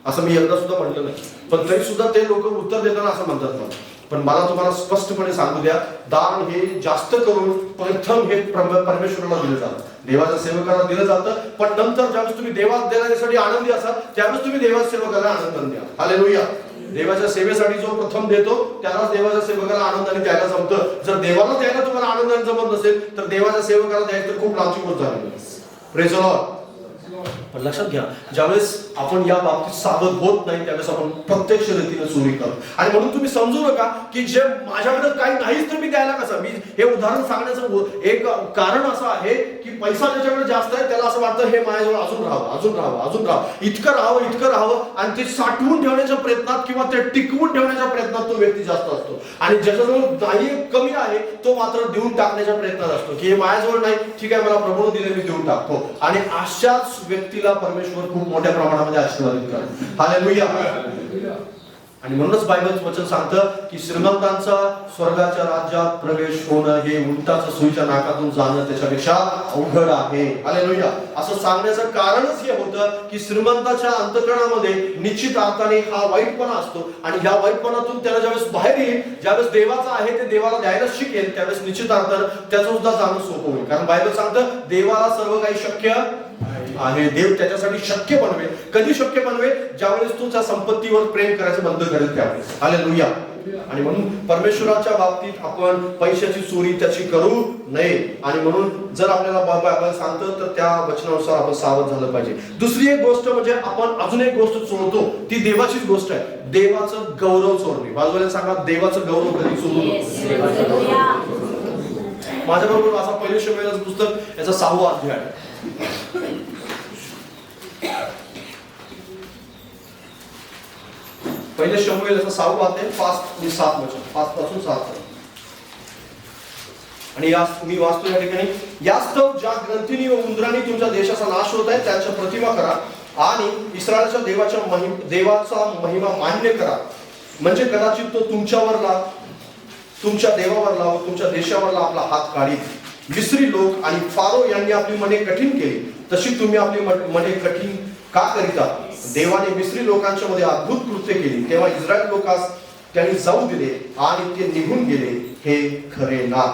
असं मी एकदा सुद्धा म्हटलं नाही. पण तरी सुद्धा ते लोक उत्तर देताना असं म्हणतात ना. पण मला तुम्हाला स्पष्टपणे सांगू द्या, दान हे जास्त करून प्रथम हे परमेश्वराला दिलं जातं, देवाच्या सेवकाला दिलं जातं. पण नंतर ज्यावेळेस तुम्ही देवाला देण्यासाठी आनंदी असाल त्यावेळेस तुम्ही देवाच्या सेवकाला आनंदाने द्या. हालेलुया. देवाच्या सेवेसाठी जो प्रथम देतो त्यालाच देवाच्या सेवकाला आनंदाने द्यायला जमतं. जर देवाला द्यायला तुम्हाला आनंदाने जमत नसेल तर देवाच्या सेवकाला द्यायचं तर खूप लांबची गोष्ट झाली. Praise the Lord. पण लक्षात घ्या, ज्यावेळेस आपण या बाबतीत सावध होत नाही त्यावेळेस आपण प्रत्यक्ष रीतीने चोरी करतो. आणि म्हणून तुम्ही समजू नका की जे माझ्याकडे काही नाहीच तर मी द्यायला कसं. मी हे उदाहरण सांगण्याचं एक कारण असं आहे की पैसा ज्याच्याकडे जास्त आहे त्याला असं वाटतं हे माझ्याजवळ अजून राहावं, इतकं राहावं आणि ते साठवून ठेवण्याच्या प्रयत्नात किंवा ते टिकवून ठेवण्याच्या प्रयत्नात तो व्यक्ती जास्त असतो. आणि ज्याच्याजवळ नाही, कमी आहे, तो मात्र देऊन टाकण्याच्या प्रयत्नात असतो की हे माझ्याजवळ नाही, ठीक आहे, मला प्रभूने दिले मी देऊन टाकतो. आणि अशाच व्यक्तीला परमेश्वर खूप मोठ्या प्रमाणामध्ये आशीर्वादित करतो. हालेलुया. आणि म्हणूनच बायबलचं वचन सांगतं की श्रीमंतांचा स्वर्गाच्या राज्यात प्रवेश होणं हे उंटाच्या सुईच्या नाकातून जाणं त्याच्यापेक्षा अवघड आहे. हालेलुया. असं सांगण्याचं कारणच हे होतं की श्रीमंताच्या अंतःकरणामध्ये निश्चित अर्थाने हा वाईटपणा असतो आणि ह्या वाईटपणातून त्याला ज्यावेळेस बाहेर येईल, ज्यावेळेस देवाचं आहे ते देवाला द्यायला शिकेल, त्यावेळेस निश्चित अर्थानं त्याचं सुद्धा जाणं सोपं होईल. कारण बायबल सांगतं देवाला सर्व काही शक्य आहे. देव त्याच्यासाठी शक्य बनवेल. कधी शक्य बनवेल? ज्यावेळेस तू त्या संपत्तीवर प्रेम करायचं बंद करेल त्यावेळेस. हालेलुया. आणि म्हणून परमेश्वराच्या बाबतीत आपण पैशाची चोरी त्याची करू नये. आणि म्हणून जर आपल्याला बायबल सांगतं तर त्या वचनानुसार आपण सावध झालं पाहिजे. दुसरी एक गोष्ट म्हणजे आपण अजून एक गोष्ट चोरतो, ती देवाचीच गोष्ट आहे, देवाचं गौरव चोरणे. बाजूला सांगा, देवाचं गौरव कधी चोरू नको. माझ्याबरोबर वाचा पहिले शमूएलाचं पुस्तक याचा 6वा अध्याय. पहिले शमूएल याचा 6वा अध्याय 5 आणि 7 वचन, 5 पासून 7. आणि मी वाचतो या ठिकाणी, यास्तव ज्या ग्रंथीनी व उंदरांनी तुमच्या देशाचा नाश होत आहे त्यांच्या प्रतिमा करा आणि इस्रायलच्या देवाचा महिमा मान्य करा. म्हणजे कदाचित तो तुमच्यावरला, तुमच्या देवावरला व तुमच्या देशावरला आपला हात काढील. मिस्री लोक आणि फारो यांनी आपली मने कठीण केली, तशी तुम्ही आपली मने कठीण का करिता? देवाने मिस्री लोकांच्या मध्ये अद्भुत कृत्य केली, तेव्हा इस्रायल लोकांस त्यांनी जाऊ दिले आणि ते निघून गेले, हे खरे ना?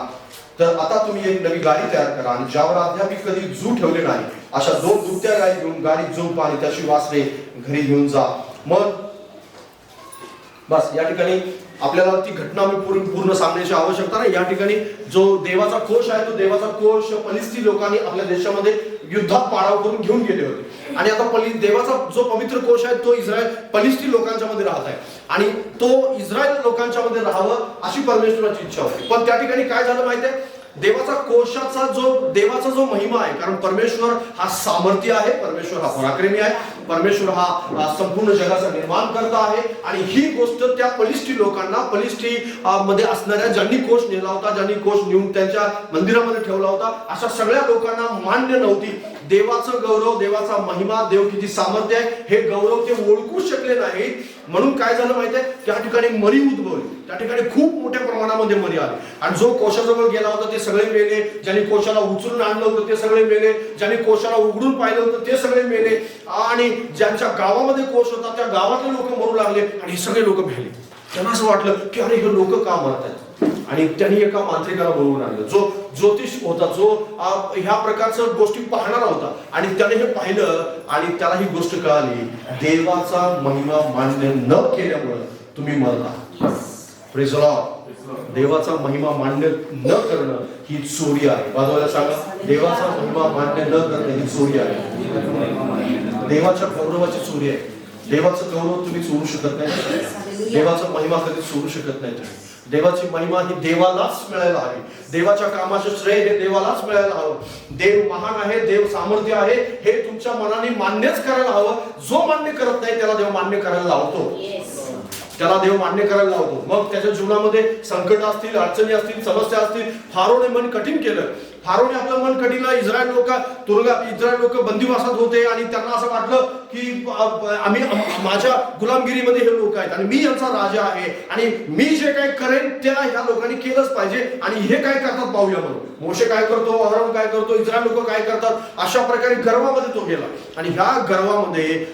तर आता तुम्ही एक नवी गाडी तयार करा आणि ज्यावर अद्याप कधी जू ठेवले नाही अशा 2 दुभत्या गायी घेऊन गाडीत झोपा आणि त्याची वासरे घरी घेऊन जा. मग बस या ठिकाणी आपल्याला ती घटना मी पूर्ण सांगण्याची आवश्यकता नाही. या ठिकाणी जो देवाचा कोश आहे तो देवाचा कोश फलिस्ती लोकांनी आपल्या देशामध्ये युद्धात पाडाव करून घेऊन गेले होते. आणि आता देवाचा जो पवित्र कोश आहे तो इस्रायल फलिस्ती लोकांच्या मध्ये राहत आहे आणि तो इस्रायल लोकांच्या मध्ये राहावं अशी परमेश्वराची इच्छा होती. पण त्या ठिकाणी काय झालं माहितीये, देवाचा कोशाचा देवाचा जो महिमा आहे, कारण परमेश्वर हा सामर्थ्य आहे, परमेश्वर हा पराक्रमी आहे, परमेश्वर हा संपूर्ण जगाचा निर्माण करता आहे. आणि ही गोष्ट त्या फलिस्ती लोकांना, फलिस्ती मध्ये असणाऱ्या ज्यांनी कोश नेला होता, ज्यांनी कोश नेऊन त्यांच्या मंदिरामध्ये ठेवला होता, अशा सगळ्या लोकांना मान्य नव्हती. देवाचं गौरव, देवाचा महिमा, देव किती सामर्थ्य आहे हे गौरव ते ओळखू शकले नाही. म्हणून काय झालं माहितीये, त्या ठिकाणी मरी उद्भवली, त्या ठिकाणी खूप मोठ्या प्रमाणामध्ये मरी आली. आणि जो कोशाजवळ गेला होता ते सगळे मेले, ज्यांनी कोशाला उचलून आणलं होतं ते सगळे मेले, ज्यांनी कोशाला उघडून पाहिलं होतं ते सगळे मेले, आणि ज्यांच्या गावामध्ये कोश होता त्या गावातले लोक मरू लागले आणि हे सगळे लोक मेले. त्यांना असं वाटलं की अरे हे लोक का मरत आहेत. आणि त्यांनी एका मांत्रिकाला बोलवून आणलं, जो ज्योतिष होता, जो ह्या प्रकारच्या गोष्टी पाहणारा होता. आणि त्याने हे पाहिलं आणि त्याला ही गोष्ट कळाली, देवाचा महिमा मान्य न केल्यामुळे तुम्ही मरता. Praise the Lord. देवाचा महिमा मान्य न करणं ही चोरी आहे. बाजूला सांगा, देवाचा महिमा मान्य न करणं ही चोरी आहे. देवाच्या गौरवाची चोरी आहे. देवाचं गौरव तुम्ही चोरू शकत नाही, देवाचा महिमा कधी चोरू शकत नाही. देवाची महिमा ही देवालाच मिळायला हवी. देवाच्या कामाचे श्रेय हे देवालाच मिळायला हवं. देव महान आहे, देव सामर्थ्य आहे हे तुमच्या मनाने मान्यच करायला हवं. जो मान्य करत नाही त्याला देव मान्य करायला लावतो, त्याला देव मान्य करायला लावतो. मग त्याच्या जीवनामध्ये संकट असतील, अडचणी असतील, समस्या असतील. फारोने मन कठीण केलं. फारोने आपलं मन कठीण, इस्रायल लोक बंदिवासात होते आणि त्यांना असं वाटलं की आम्ही माझ्या गुलामगिरीमध्ये हे लोक आहेत आणि मी यांचा राजा आहे आणि मी जे काही करेन त्या ह्या लोकांनी केलंच पाहिजे. आणि हे काय करतात पाहूया. म्हणून मोशे काय करतो, अहरोन काय करतो, इस्रायल लोक काय करतात, अशा प्रकारे गर्वामध्ये तो गेला. आणि ह्या गर्वामध्ये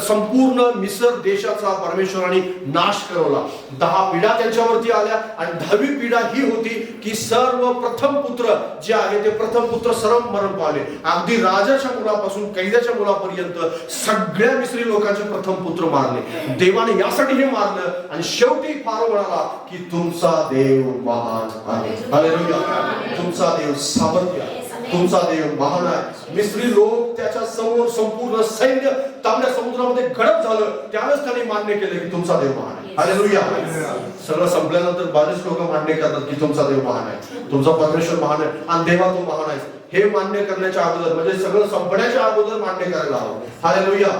संपूर्ण मिस्र देशाचा परमेश्वराने नाश करवला. 10 पिढ्या त्यांच्यावरती आल्या आणि 10वी पिढा ही होती की सर्व प्रथम पुत्र जे आहे ते प्रथम पुत्र सर्व मरण पावले. अगदी राजाच्या मुलापासून कैद्याच्या मुलापर्यंत सगळ्या मिस्री लोकांचे प्रथम पुत्र मारले. देवाने यासाठी हे मारलं. आणि शेवटी फारो म्हणाला की तुमचा देव महान आहे. हालेलुया. तुमचा देव सामर्थ्य आहे, तुमचा देव महान आहे. मिस्री लोक त्याच्या समोर संपूर्ण सैन्य तांबड्या समुद्रामध्ये गडप झालं. त्यावेळेस त्यांनी मान्य केलं की तुमचा देव महान आहे. हालेलुया. सगळं संपल्यानंतर बरेच लोक मान्य करतात की तुमचा देव महान आहे, तुमचा परमेश्वर महान आहे आणि देवा तू महान आहे. हे मान्य करण्याच्या अगोदर, म्हणजे सगळं संपण्याच्या अगोदर मान्य करायला हवं. हालेलुया.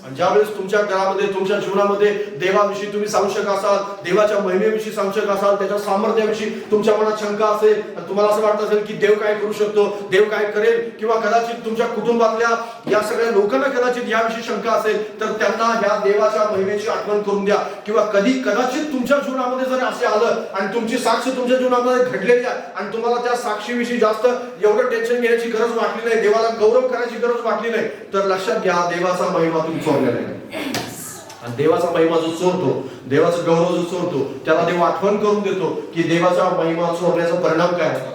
आणि ज्यावेळेस तुमच्या घरामध्ये, तुमच्या जीवनामध्ये देवाविषयी तुम्ही संशय असाल, देवाच्या महिमेविषयी संशय असाल, त्याच्या सामर्थ्याविषयी तुमच्या मनात शंका असेल आणि तुम्हाला असं वाटत असेल की देव काय करू शकतो, देव काय करेल, किंवा कदाचित तुमच्या कुटुंबातल्या या सगळ्या लोकांना कदाचित याविषयी शंका असेल, तर त्यांना ह्या देवाच्या महिमेची आठवण करून द्या. किंवा कदाचित तुमच्या जीवनामध्ये जर असे आलं आणि तुमची साक्ष तुमच्या जीवनामध्ये घडलेली आहे आणि तुम्हाला त्या साक्षीविषयी जास्त एवढं टेन्शन घेण्याची गरज वाटली नाही, देवाला गौरव करायची गरज वाटली नाही, तर लक्षात घ्या देवाचा महिमा तुमचा आणि देवाचा महिमा जो चोरतो, देवाचा गौरव जो चोरतो, त्याला देव आठवण करून देतो की देवाचा महिमा चोरण्याचा परिणाम काय असतात.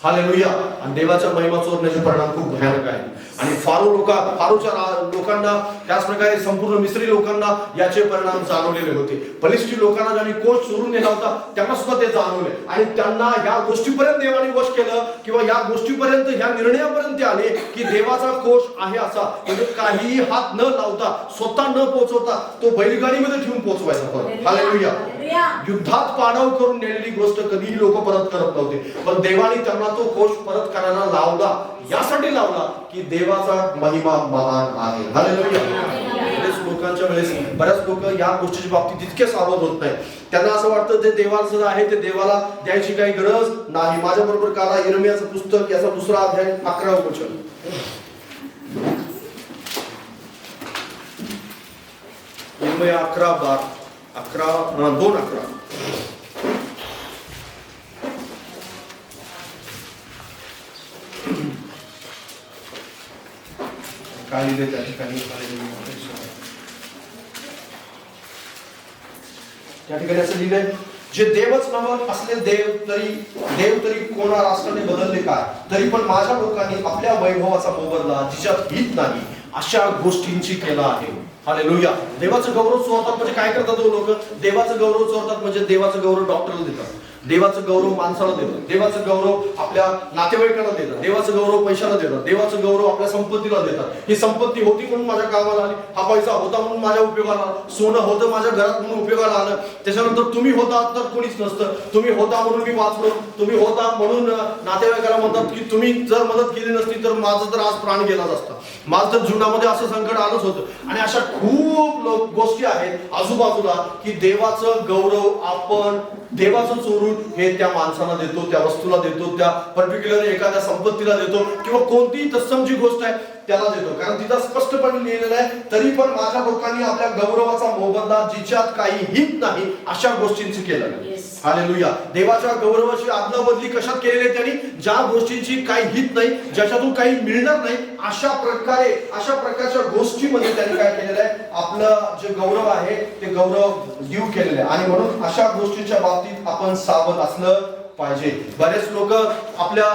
हालेलुया. आणि देवाच्या महिमा चोरण्याचे परिणाम खूप भयानक आहे. आणि फारोच्या लोकांना, त्याच प्रकारे संपूर्ण मिस्री लोकांना याचे परिणाम जाणवलेले होते. फलिस्ती लोकांना ज्यांनी कोश चोरून नेला होता त्यांना सुद्धा ते जाणवले आणि त्यांना या गोष्टीपर्यंत देवाने वश केलं, किंवा या गोष्टीपर्यंत, ह्या निर्णयापर्यंत ते आले की देवाचा कोश आहे असा, म्हणजे काही हात न लावता, स्वतः न पोहोचवता तो बैलगाडीमध्ये ठेवून पोहोचवायचा. हालेलुया. युद्धात पाडाव करून नेलेली गोष्ट कधीही लोक परत करत नव्हते, पण देवाने त्यांना तो कोष परत करायला लावला. यासाठी लावला की देवाचा महिमा महान आहे. हालेलुया. लोकांच्या वेळेस बऱ्याच लोक या गोष्टीच्या बाबतीत इतके सावध होत नाही. त्यांना असं वाटतं ते देवाचं आहे ते देवाला द्यायची काही गरज नाही. माझ्या बरोबर काला यिर्मयाचं पुस्तक याचा 2रा अध्याय 11वं वचन. यिर्मया 2:11. काय लिहिले त्या ठिकाणी? त्या ठिकाणी असं लिहिलंय, जे देवच नव्हत असले देव तरी कोणा राष्ट्राने बदलले काय, तरी पण माझ्या लोकांनी आपल्या वैभवाचा मोबदला जिच्यात हित नाही अशा गोष्टींची केला आहे. हालेलुया. देवाचं गौरव चोरतात म्हणजे काय करतात लोक? देवाचं गौरव चोरतात म्हणजे देवाचं गौरव डॉक्टरला देतात, देवाचं गौरव माणसाला देतात, देवाचं गौरव आपल्या नातेवाईकांना देतात, देवाचं गौरव पैशाला देतात, देवाचं गौरव आपल्या संपत्तीला देतात. ही संपत्ती होती म्हणून माझ्या कामाला आली, हा पैसा होता म्हणून माझ्या उपयोगाला आला, सोनं होतं माझ्या घरात म्हणून उपयोगाला आलं. त्याच्यानंतर तुम्ही होता तर कोणीच नसतं, तुम्ही होता म्हणून मी वाचलो, तुम्ही होता म्हणून नातेवाईकाला म्हणतात की तुम्ही जर मदत केली नसती तर माझं तर आज प्राण गेलाच असता, माझं तर जीवनामध्ये असं संकट आलंच होतं. आणि अशा खूप गोष्टी आहेत आजूबाजूला की देवाचं गौरव आपण देवाचं चोरून हे त्या माणसाला देतो, त्या वस्तूला देतो, त्या पर्टिक्युलर एखाद्या संपत्तीला देतो किंवा कोणतीही तत्सम जी गोष्ट आहे त्याला देतो. कारण तिथं स्पष्टपणे लिहिलेलं आहे, तरी पण माझ्या लोकांनी आपल्या गौरवाचा मोबदला जिच्यात काही हित नाही अशा गोष्टींची केलं. हालेलुया. देवाच्या गौरवाची आदला बदली कशात केलेली आहे त्यांनी? ज्या गोष्टींची काही हित नाही, ज्याच्यातून काही मिळणार नाही अशा प्रकारच्या गोष्टीमध्ये त्यांनी काय केलेलं आहे? आपलं जे गौरव आहे ते गौरव देऊ केलेलं आहे. आणि म्हणून अशा गोष्टींच्या बाबतीत आपण सावध असलं पाहिजे. बरेच लोक आपल्या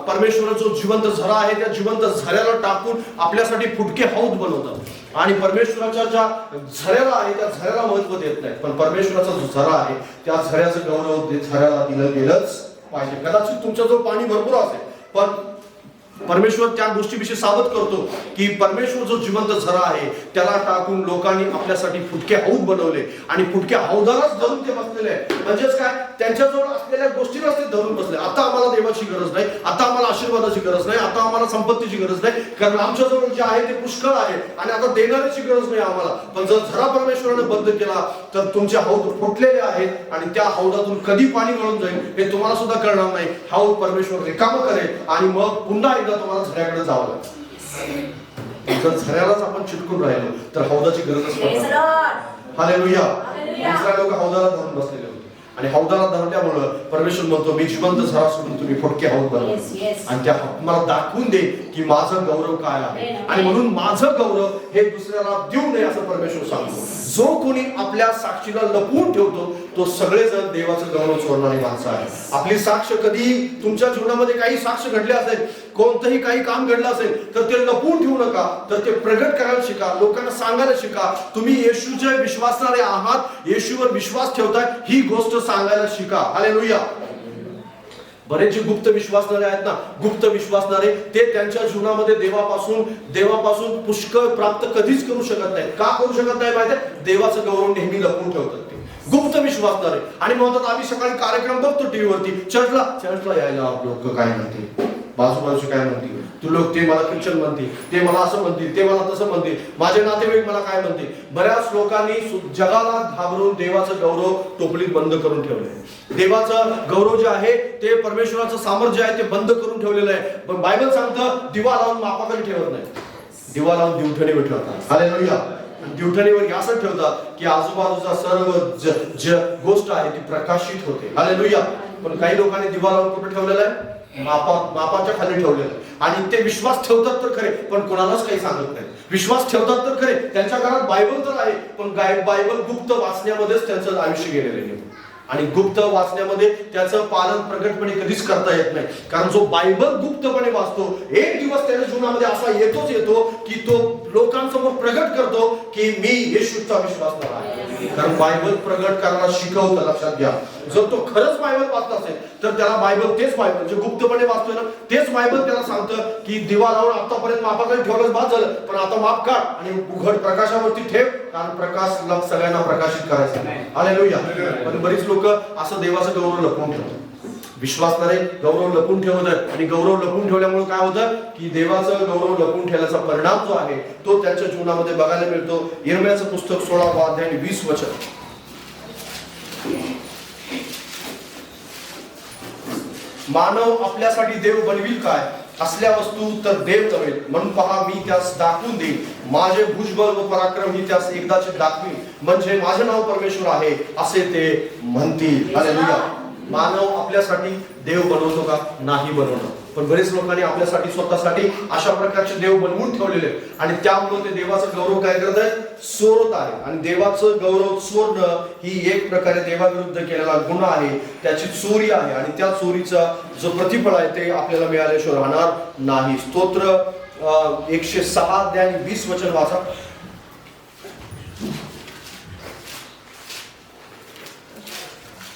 परमेश्वराचा जो जिवंत झरा आहे त्या जिवंत झऱ्याला टाकून आपल्यासाठी फुटके हौद बनवतात आणि परमेश्वराच्या ज्या झऱ्याला आहे त्या झऱ्याला महत्व देत नाही. पण परमेश्वराचा जो झरा आहे त्या झऱ्याचं गौरव झऱ्याला दिलं गेलंच पाहिजे. कदाचित तुमच्याजवळ पाणी भरपूर असेल पण परमेश्वर त्या गोष्टीविषयी सावध करतो की परमेश्वर जो जिवंत झरा आहे त्याला टाकून लोकांनी आपल्यासाठी फुटके हौद बनवले आणि फुटक्या हौदालाच धरून ते बसलेले आहे. म्हणजेच काय? त्यांच्याजवळ असलेल्या गोष्टीलाच ते धरून बसले. आता आम्हाला देवाची गरज नाही, आता आम्हाला आशीर्वादाची गरज नाही, आता आम्हाला संपत्तीची गरज नाही, कारण आमच्याजवळ जे आहे ते पुष्कळ आहे आणि आता देण्याची गरज नाही आम्हाला. पण जर झरा परमेश्वराने बंद केला तर तुमचे हौद फुटलेले आहेत आणि त्या हौदातून कधी पाणी गळून जाईल हे तुम्हाला सुद्धा कळणार नाही. हौद परमेश्वर रिकामं करेल आणि मग पुन्हा एकदा तुम्हाला झऱ्याकडे जावं लागेल. जर झऱ्यालाच आपण चिटकून राहिलो तर हौदाची गरजच पडणार. हालेलुया. इस्रायल लोक हौदाला धरून बसलेले होते आणि हौदाला धरल्यामुळं परमेश्वर म्हणतो मी जिवंत झरा सोडून तुम्ही फुटके हौद बनवा आणि त्या मला दाखवून दे की माझं गौरव काय आहे. आणि म्हणून माझं गौरव हे दुसऱ्याला देऊ नये असं परमेश्वर सांगतो. जो कोणी आपल्या साक्षीला लपवून ठेवतो तो सगळेजण देवाचं गौरव चोरणारी माणसं आहे. आपली साक्ष कधी तुमच्या जीवनामध्ये काही साक्ष घडले असेल, कोणतंही काही काम घडलं असेल तर ते लपवून ठेवू नका, तर ते प्रगट करायला शिका, लोकांना सांगायला शिका. तुम्ही येशूचे विश्वासणारे आहात, येशूवर विश्वास ठेवताय ही गोष्ट सांगायला शिका. हालेलुया. बरेच जे गुप्त विश्वासणारे आहेत ना, गुप्त विश्वासणारे ते त्यांच्या जीवनामध्ये देवापासून पुष्कळ प्राप्त कधीच करू शकत नाही. का करू शकत नाही माहिती आहे? देवाचं गौरव नेहमी लपवून ठेवतात ते गुप्त विश्वासणारे. आणि म्हणतात आम्ही सकाळी कार्यक्रम बघतो टीव्हीवरती, चर्चला यायला लोक काय म्हणतील, बाजूबाजूचे काय म्हणतील, तू लोक ते मला ख्रिश्चन म्हणतील, ते मला असं म्हणतील, ते मला तसं म्हणतील, माझे नातेवाईक मला काय म्हणतील. बऱ्याच लोकांनी जगाला घाबरून देवाचं गौरव टोपलीत बंद करून ठेवलंय. देवाचं गौरव जे आहे ते परमेश्वराचं सामर्थ्य आहे ते बंद करून ठेवलेलं आहे. पण बायबल सांगतं दिवा लावून मापाखाली ठेवत नाही, दिवा लावून दिवठणीवर ठेवतात. हालेलुया. दिवठणीवर यासाठी ठेवतात की आजूबाजूचा सर्व गोष्ट आहे ती प्रकाशित होते. हालेलुया. पण काही लोकांनी दिवा लावून कुठे ठेवलेला आहे? मापाच्या खाली ठेवलेलं. आणि ते विश्वास ठेवतात तर खरे पण कोणालाच काही सांगत नाही. विश्वास ठेवतात तर खरे, त्यांच्या घरात बायबल तर आहे पण बायबल गुप्त वाचण्यामध्येच त्यांचं आयुष्य गेलेलं आहे आणि गुप्त वाचण्यामध्ये त्याचं पालन प्रगटपणे कधीच करता येत नाही. कारण जो बायबल गुप्तपणे वाचतो एक दिवस त्याच्या जीवनामध्ये असा येतो की तो लोकांसमोर प्रगट करतो की मी येशूचा विश्वास आहे. कारण बायबल प्रगट करायला शिकवतं. लक्षात घ्या, जर तो खरंच बायबल वाचत असेल तर त्याला बायबल तेच बायबल जे गुप्तपणे वाचतोय ना तेच बायबल त्याला सांगतं की दिवा लावून आतापर्यंत मापाखाली ठेवलंच बाद झालं, पण आता माप काढ आणि उघड प्रकाशावरती ठेव कारण प्रकाश सगळ्यांना प्रकाशित करायचा आहे. हालेलुया. पण बरीच लोक असं देवाचं गौरव लपवून ठेवतात. विश्वासणारे गौरव लपून ठेवत आहेत आणि गौरव लपून ठेवल्यामुळे काय होतं की देवाचं गौरव लपून ठेवल्याचा परिणाम जो आहे तो त्यांच्या जीवनामध्ये बघायला मिळतो. यिर्मयाचं पुस्तक 16वा अध्याय 20 वचन. मानव आपल्यासाठी देव बनविल काय, असल्या वस्तू तर देव करेल. म्हणून पहा मी त्यास दाखवून देईन, माझे भुजबळ व पराक्रम ही त्यास एकदाचे दाखवीन, म्हणजे माझे नाव परमेश्वर आहे असे ते म्हणतील. हालेलुया. मानव आपल्यासाठी देव बनवतो का? नाही बनवतो. पण बरेच लोकांनी आपल्यासाठी स्वतःसाठी अशा प्रकारचे देव बनवून ठेवलेले आणि त्यामुळे ते देवाचं गौरव काय करत आहे? चोरत आहे. आणि देवाचं गौरव चोरणं ही एक प्रकारे देवाविरुद्ध केलेला गुन्हा आहे, त्याची चोरी आहे आणि त्या चोरीचा जो प्रतिफळ आहे ते आपल्याला मिळाल्याशिवाय राहणार नाही. स्तोत्र 106 अध्याय 20 वचन वाचा.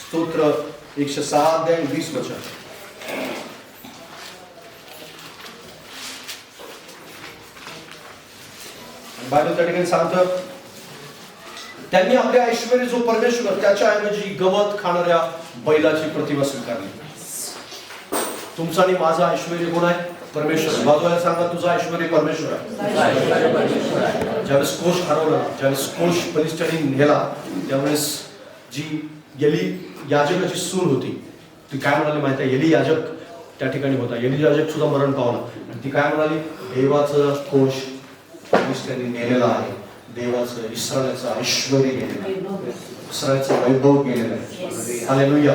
स्तोत्र 106 अध्याय 20 वचन. बायबल त्या ठिकाणी सांगतं, त्यांनी आपले ऐश्वर्य जो परमेश्वर त्याच्या ऐवजी गवत खाणाऱ्या बैलाची प्रतिमा स्वीकारली. तुमचा आणि माझा ऐश्वर्य कोण आहे? परमेश्वर. बाजूला सांगा तुझा ऐश्वर्य परमेश्वर आहे. ज्यावेळेस कोश हरवला, ज्यावेळेस कोश फलिस्त्याने नेला, त्यावेळेस जी एली याजकाची सून होती ती काय म्हणाली माहिती आहे? एली याजक त्या ठिकाणी होता. एली याजक सुद्धा मरण पावला आणि ती काय म्हणाली? देवाचं कोश फलिस्त्याने नेलेला आहे, देवाचं इस्रायलचं ऐश्वर्य गेलेलं आहे, इस्रायलचं वैभव गेलेलं आहे. हालेलुया.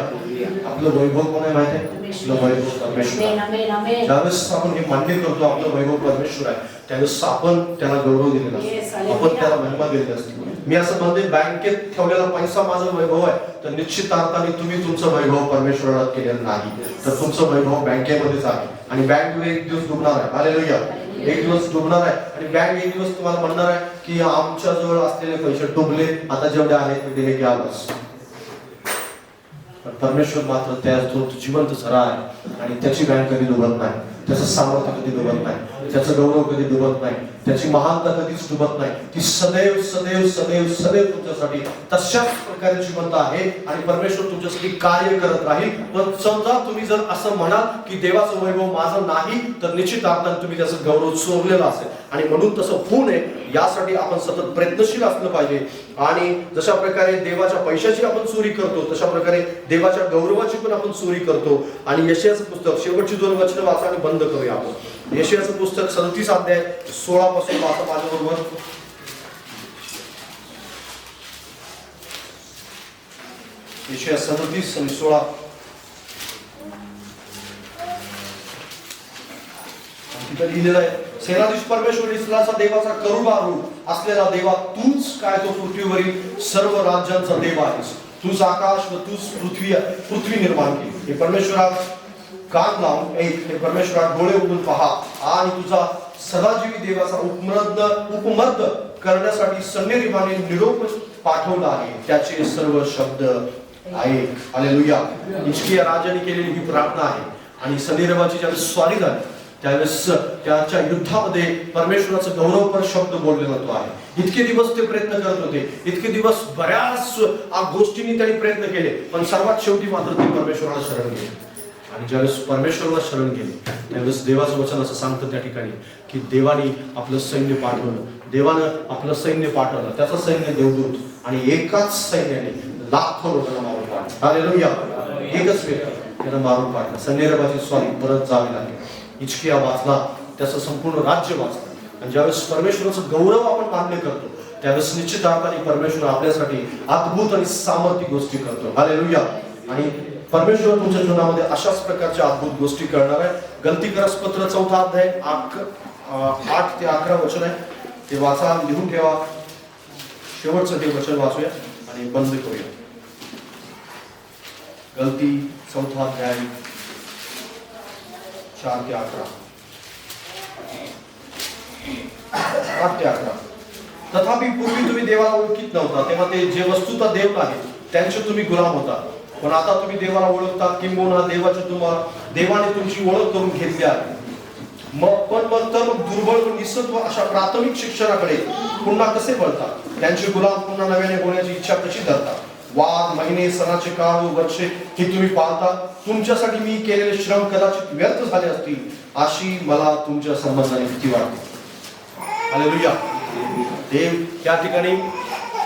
आपलं वैभव कोण आहे माहिती आहे? आपलं वैभव परमेश्वर आहे. ज्यावेळेस आपण हे मान्य करतो आपलं वैभव परमेश्वर आहे, त्यावेळेस आपण त्याला गौरव दिलेला असतो, आपण त्याला महिमा दिलेली असते. मी असं म्हणते बँकेत ठेवलेला पैसा माझा वैभव आहे, तर निश्चित अर्थाने तुम्ही तुमचं वैभव परमेश्वरात केलेलं नाही, तर तुमचं वैभव बँकेमध्येच आहे आणि बँक एक दिवस डुबणार आहे. हालेलुया. एक दिवस डुबणार आहे आणि बँक एक दिवस तुम्हाला म्हणणार आहे की आमच्या जवळ असलेले पैसे डुबले, आता जेवढे आहेत ते हे घ्या बस. पण परमेश्वर मात्र त्या तो जिवंत झरा आहे आणि त्याची बँक कधी डुबत नाही, त्याचं सामर्थ्य कधी डुबत नाही, त्याचं गौरव कधी डुबत नाही, त्याची महानता कधीच डुबत नाही. ती सदैव सदैव सदैव सदैव तुमच्यासाठी तशाच प्रकारे जिवंत आहे आणि परमेश्वर तुमच्यासाठी कार्य करत राहील. पण समजा तुम्ही जर असं म्हणाल की देवाचं वैभव माझं नाही, तर निश्चित अर्थाने तुम्ही त्याचं गौरव चोरलेला असेल आणि म्हणून तसं होऊ नये यासाठी आपण सतत प्रयत्नशील असलं पाहिजे. आणि जशा प्रकारे देवाच्या पैशाची आपण चोरी करतो तशा प्रकारे देवाच्या गौरवाची पण आपण चोरी करतो. आणि यशायाचं पुस्तक शेवटची 2 वचनं वाचा आणि बंद करूया आपण. यशायाचं पुस्तक 37 अध्याय 16 पासून वाचा माझ्याबरोबर. यशाया 37 आणि 16. तिथे लिहिलेलं आहे, सेनाधीश परमेश्वर इस्रायलचा देवाचा करुणा रूप असलेला देवा तूच काय तो पृथ्वीवरील सर्व राज्यांचा देव आहेस. तूच आकाश व तूच पृथ्वी निर्माण केली. हे परमेश्वरात कान लावून ऐक, हे परमेश्वरात डोळे उघडून पहा आणि तुझा सदाजीवी देवाचा उपमर्द करण्यासाठी सन्निरिमाने निरोप पाठवला आहे, त्याचे सर्व शब्द ऐक. हालेलुया. हिजकिया राजाने केलेली ही प्रार्थना आहे आणि सन्निरिमाची ज्यावेळेस स्वारी झाली त्यावेळेस त्याच्या युद्धामध्ये परमेश्वराचा गौरवपर शब्द बोलले जातो आहे. इतके दिवस ते प्रयत्न करत होते, इतके दिवस बऱ्याच गोष्टींनी त्यांनी प्रयत्न केले, पण सर्वात शेवटी मात्र ते परमेश्वराला शरण गेले. आणि ज्यावेळेस परमेश्वराला शरण गेले त्यावेळेस देवाचं वचन असं सांगतं त्या ठिकाणी की देवाने आपलं सैन्य पाठवलं, देवानं आपलं सैन्य पाठवलं, त्याचं सैन्य देवदूत आणि एकाच सैन्याने लाखो लोकांना मारून पाडलं. हालेलुया. एकच व्यक्ती त्याला मारून पाडलं. सन्निरबाची स्वारी परत जावी लागली. हिजकिया वाचला, त्याचं संपूर्ण राज्य वाचलं. आणि ज्यावेळेस परमेश्वराचं गौरव आपण मान्य करतो त्यावेळेस निश्चित अर्थाने परमेश्वर आपल्यासाठी अद्भुत आणि सामर्थ्य गोष्टी करतो. हालेलुया. आणि परमेश्वर तुमच्या जीवनामध्ये अशाच प्रकारच्या अद्भुत गोष्टी करणार आहे. गलतीकरस पत्र 4 अध्याय 8 ते 11 वचन आहे, ते वाचा, लिहून ठेवा. शेवटचं ते वचन वाचूया आणि बंद करूया. गलती 4 अध्याय 4 ते 11. 8 ते 11. तथापि पूर्वी तुम्ही देवाला ओळखीत नव्हता, तेव्हा ते जे वस्तुतः देव नाही त्यांचे तुम्ही गुलाम होता. पण आता तुम्ही देवाला ओळखता, किंबहुना देवाने तुमची ओळख करून घेतली आहे. मग दुर्बळ व निसत्व अशा प्राथमिक शिक्षणाकडे पुन्हा कसे वळतात? त्यांचे गुलाम पुन्हा नव्याने होण्याची इच्छा कशी धरतात? वार, महिने, सणाचे काळ व वर्षे हे तुम्ही पाहता. तुमच्यासाठी मी केलेले श्रम कदाचित व्यर्थ झाले असतील अशी मला तुमच्या संबंधाने भीती वाटते. हालेलुया. देव या ठिकाणी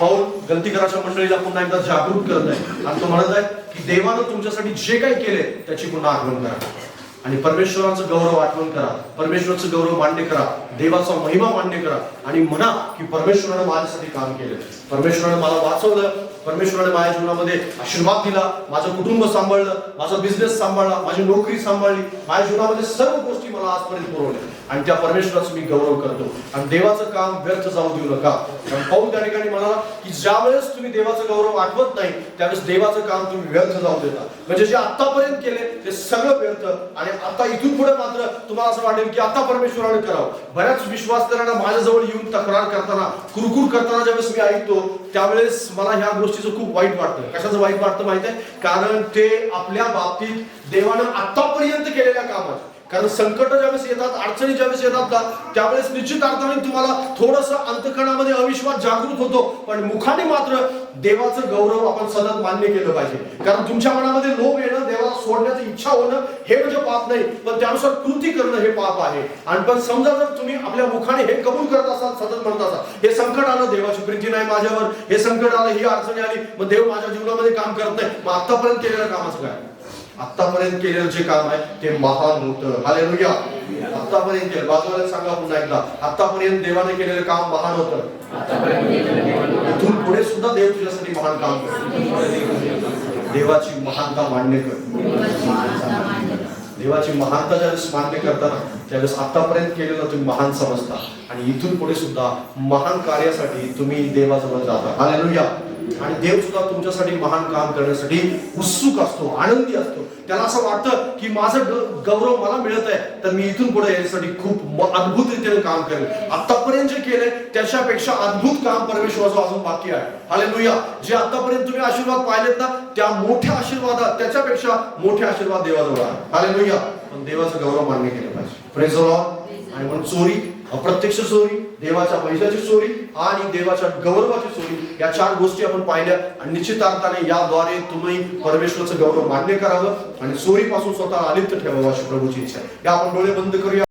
पौल गलतीकराच्या मंडळीला पुन्हा एकदा जागरूक करत आहे आणि तो म्हणत आहे की देवानं तुमच्यासाठी जे काही केले त्याची पुन्हा आठवण करा आणि परमेश्वराचं गौरव आठवण करा, परमेश्वराचं गौरव मान्य करा, देवाचा महिमा मान्य करा आणि म्हणा की परमेश्वरानं माझ्यासाठी काम केलं, परमेश्वरानं मला वाचवलं, परमेश्वराने माझ्या जीवनामध्ये आशीर्वाद दिला, माझं कुटुंब सांभाळलं, माझा बिझनेस सांभाळला, माझी नोकरी सांभाळली, माझ्या जीवनामध्ये सर्व गोष्टी मला आजपर्यंत पुरवल्या आणि त्या परमेश्वराचा मी गौरव करतो आणि देवाचं काम व्यर्थ जाऊ देऊ नका. कारण पौल त्या ठिकाणी म्हणाला की ज्यावेळेस तुम्ही देवाचं गौरव आठवत नाही त्यावेळेस देवाचं काम तुम्ही व्यर्थ जाऊ देता. म्हणजे जे आतापर्यंत केले ते सगळं व्यर्थ आणि आता इथून पुढे मात्र तुम्हाला असं वाटेल की आता परमेश्वराने करावं. बऱ्याच विश्वासकरांना माझ्याजवळ येऊन तक्रार करताना, कुरकुर करताना ज्यावेळेस मी ऐकतो त्यावेळेस मला ह्या गोष्टीचं खूप वाईट वाटतं. कशाचं वाईट वाटतं माहिती आहे? कारण ते आपल्या बाबतीत देवानं आतापर्यंत केलेल्या कामाचं, कारण संकट ज्यावेळेस येतात, अडचणी ज्यावेळेस येतात ना त्यावेळेस निश्चित अर्थाने तुम्हाला थोडंसं अंतःकरणामध्ये अविश्वास जागृत होतो, पण मुखाने मात्र देवाचं गौरव आपण सतत मान्य केलं पाहिजे. कारण तुमच्या मनामध्ये लोभ येणं, देवाला सोडण्याची इच्छा होणं हे म्हणजे पाप नाही, पण त्यानुसार कृती करणं हे पाप आहे. आणि पण समजा जर तुम्ही आपल्या मुखाने हे कबूल करत असाल, सतत म्हणत असाल हे संकट आलं, देवाची प्रीती नाही माझ्यावर, हे संकट आलं, ही अडचणी आली, मग देव माझ्या जीवनामध्ये काम करत नाही, मग आतापर्यंत केलेल्या कामाचं काय? आतापर्यंत केलेलं जे काम आहे ते महान होतं. हालेलुया. आतापर्यंत केलं, बाजूला सांगा पुन्हा एकदा, आतापर्यंत देवाने केलेलं काम महान होतं. इथून पुढे सुद्धा देव तुझ्यासाठी महान काम करतो. देवाची महानता मान्य कर. देवाची महानता ज्यावेळेस मान्य करताना त्यावेळेस आतापर्यंत केलेलं तुम्ही महान समजता आणि इथून पुढे सुद्धा महान कार्यासाठी तुम्ही देवाजवळ जाता. हालेलुया. आणि देव सुद्धा तुमच्यासाठी महान काम करण्यासाठी उत्सुक असतो, आनंदी असतो. त्याला असं वाटतं की माझं गौरव मला मिळत आहे तर मी इथून पुढे यासाठी खूप अद्भुत रीतीने काम करेल. आतापर्यंत जे केलंय त्याच्यापेक्षा अद्भुत काम परमेश्वराचं अजून बाकी आहे. हालेलुया. जे आतापर्यंत तुम्ही आशीर्वाद पाहिलेत ना त्या मोठ्या आशीर्वादात त्याच्यापेक्षा मोठे आशीर्वाद देवाजवळ आहे. हालेलुया. पण देवाचं गौरव मान्य केलं पाहिजे. Praise the Lord. आणि म्हणून चोरी, अप्रत्यक्ष चोरी, देवाच्या पैशाची चोरी आणि देवाच्या गौरवाची चोरी या 4 गोष्टी आपण पाहिल्या आणि निश्चित अर्थाने याद्वारे तुम्ही परमेश्वराचं गौरव मान्य करावं आणि चोरीपासून स्वतः अलिप्त ठेवावं अशी प्रभूची इच्छा आहे. या आपण डोळे बंद करूया.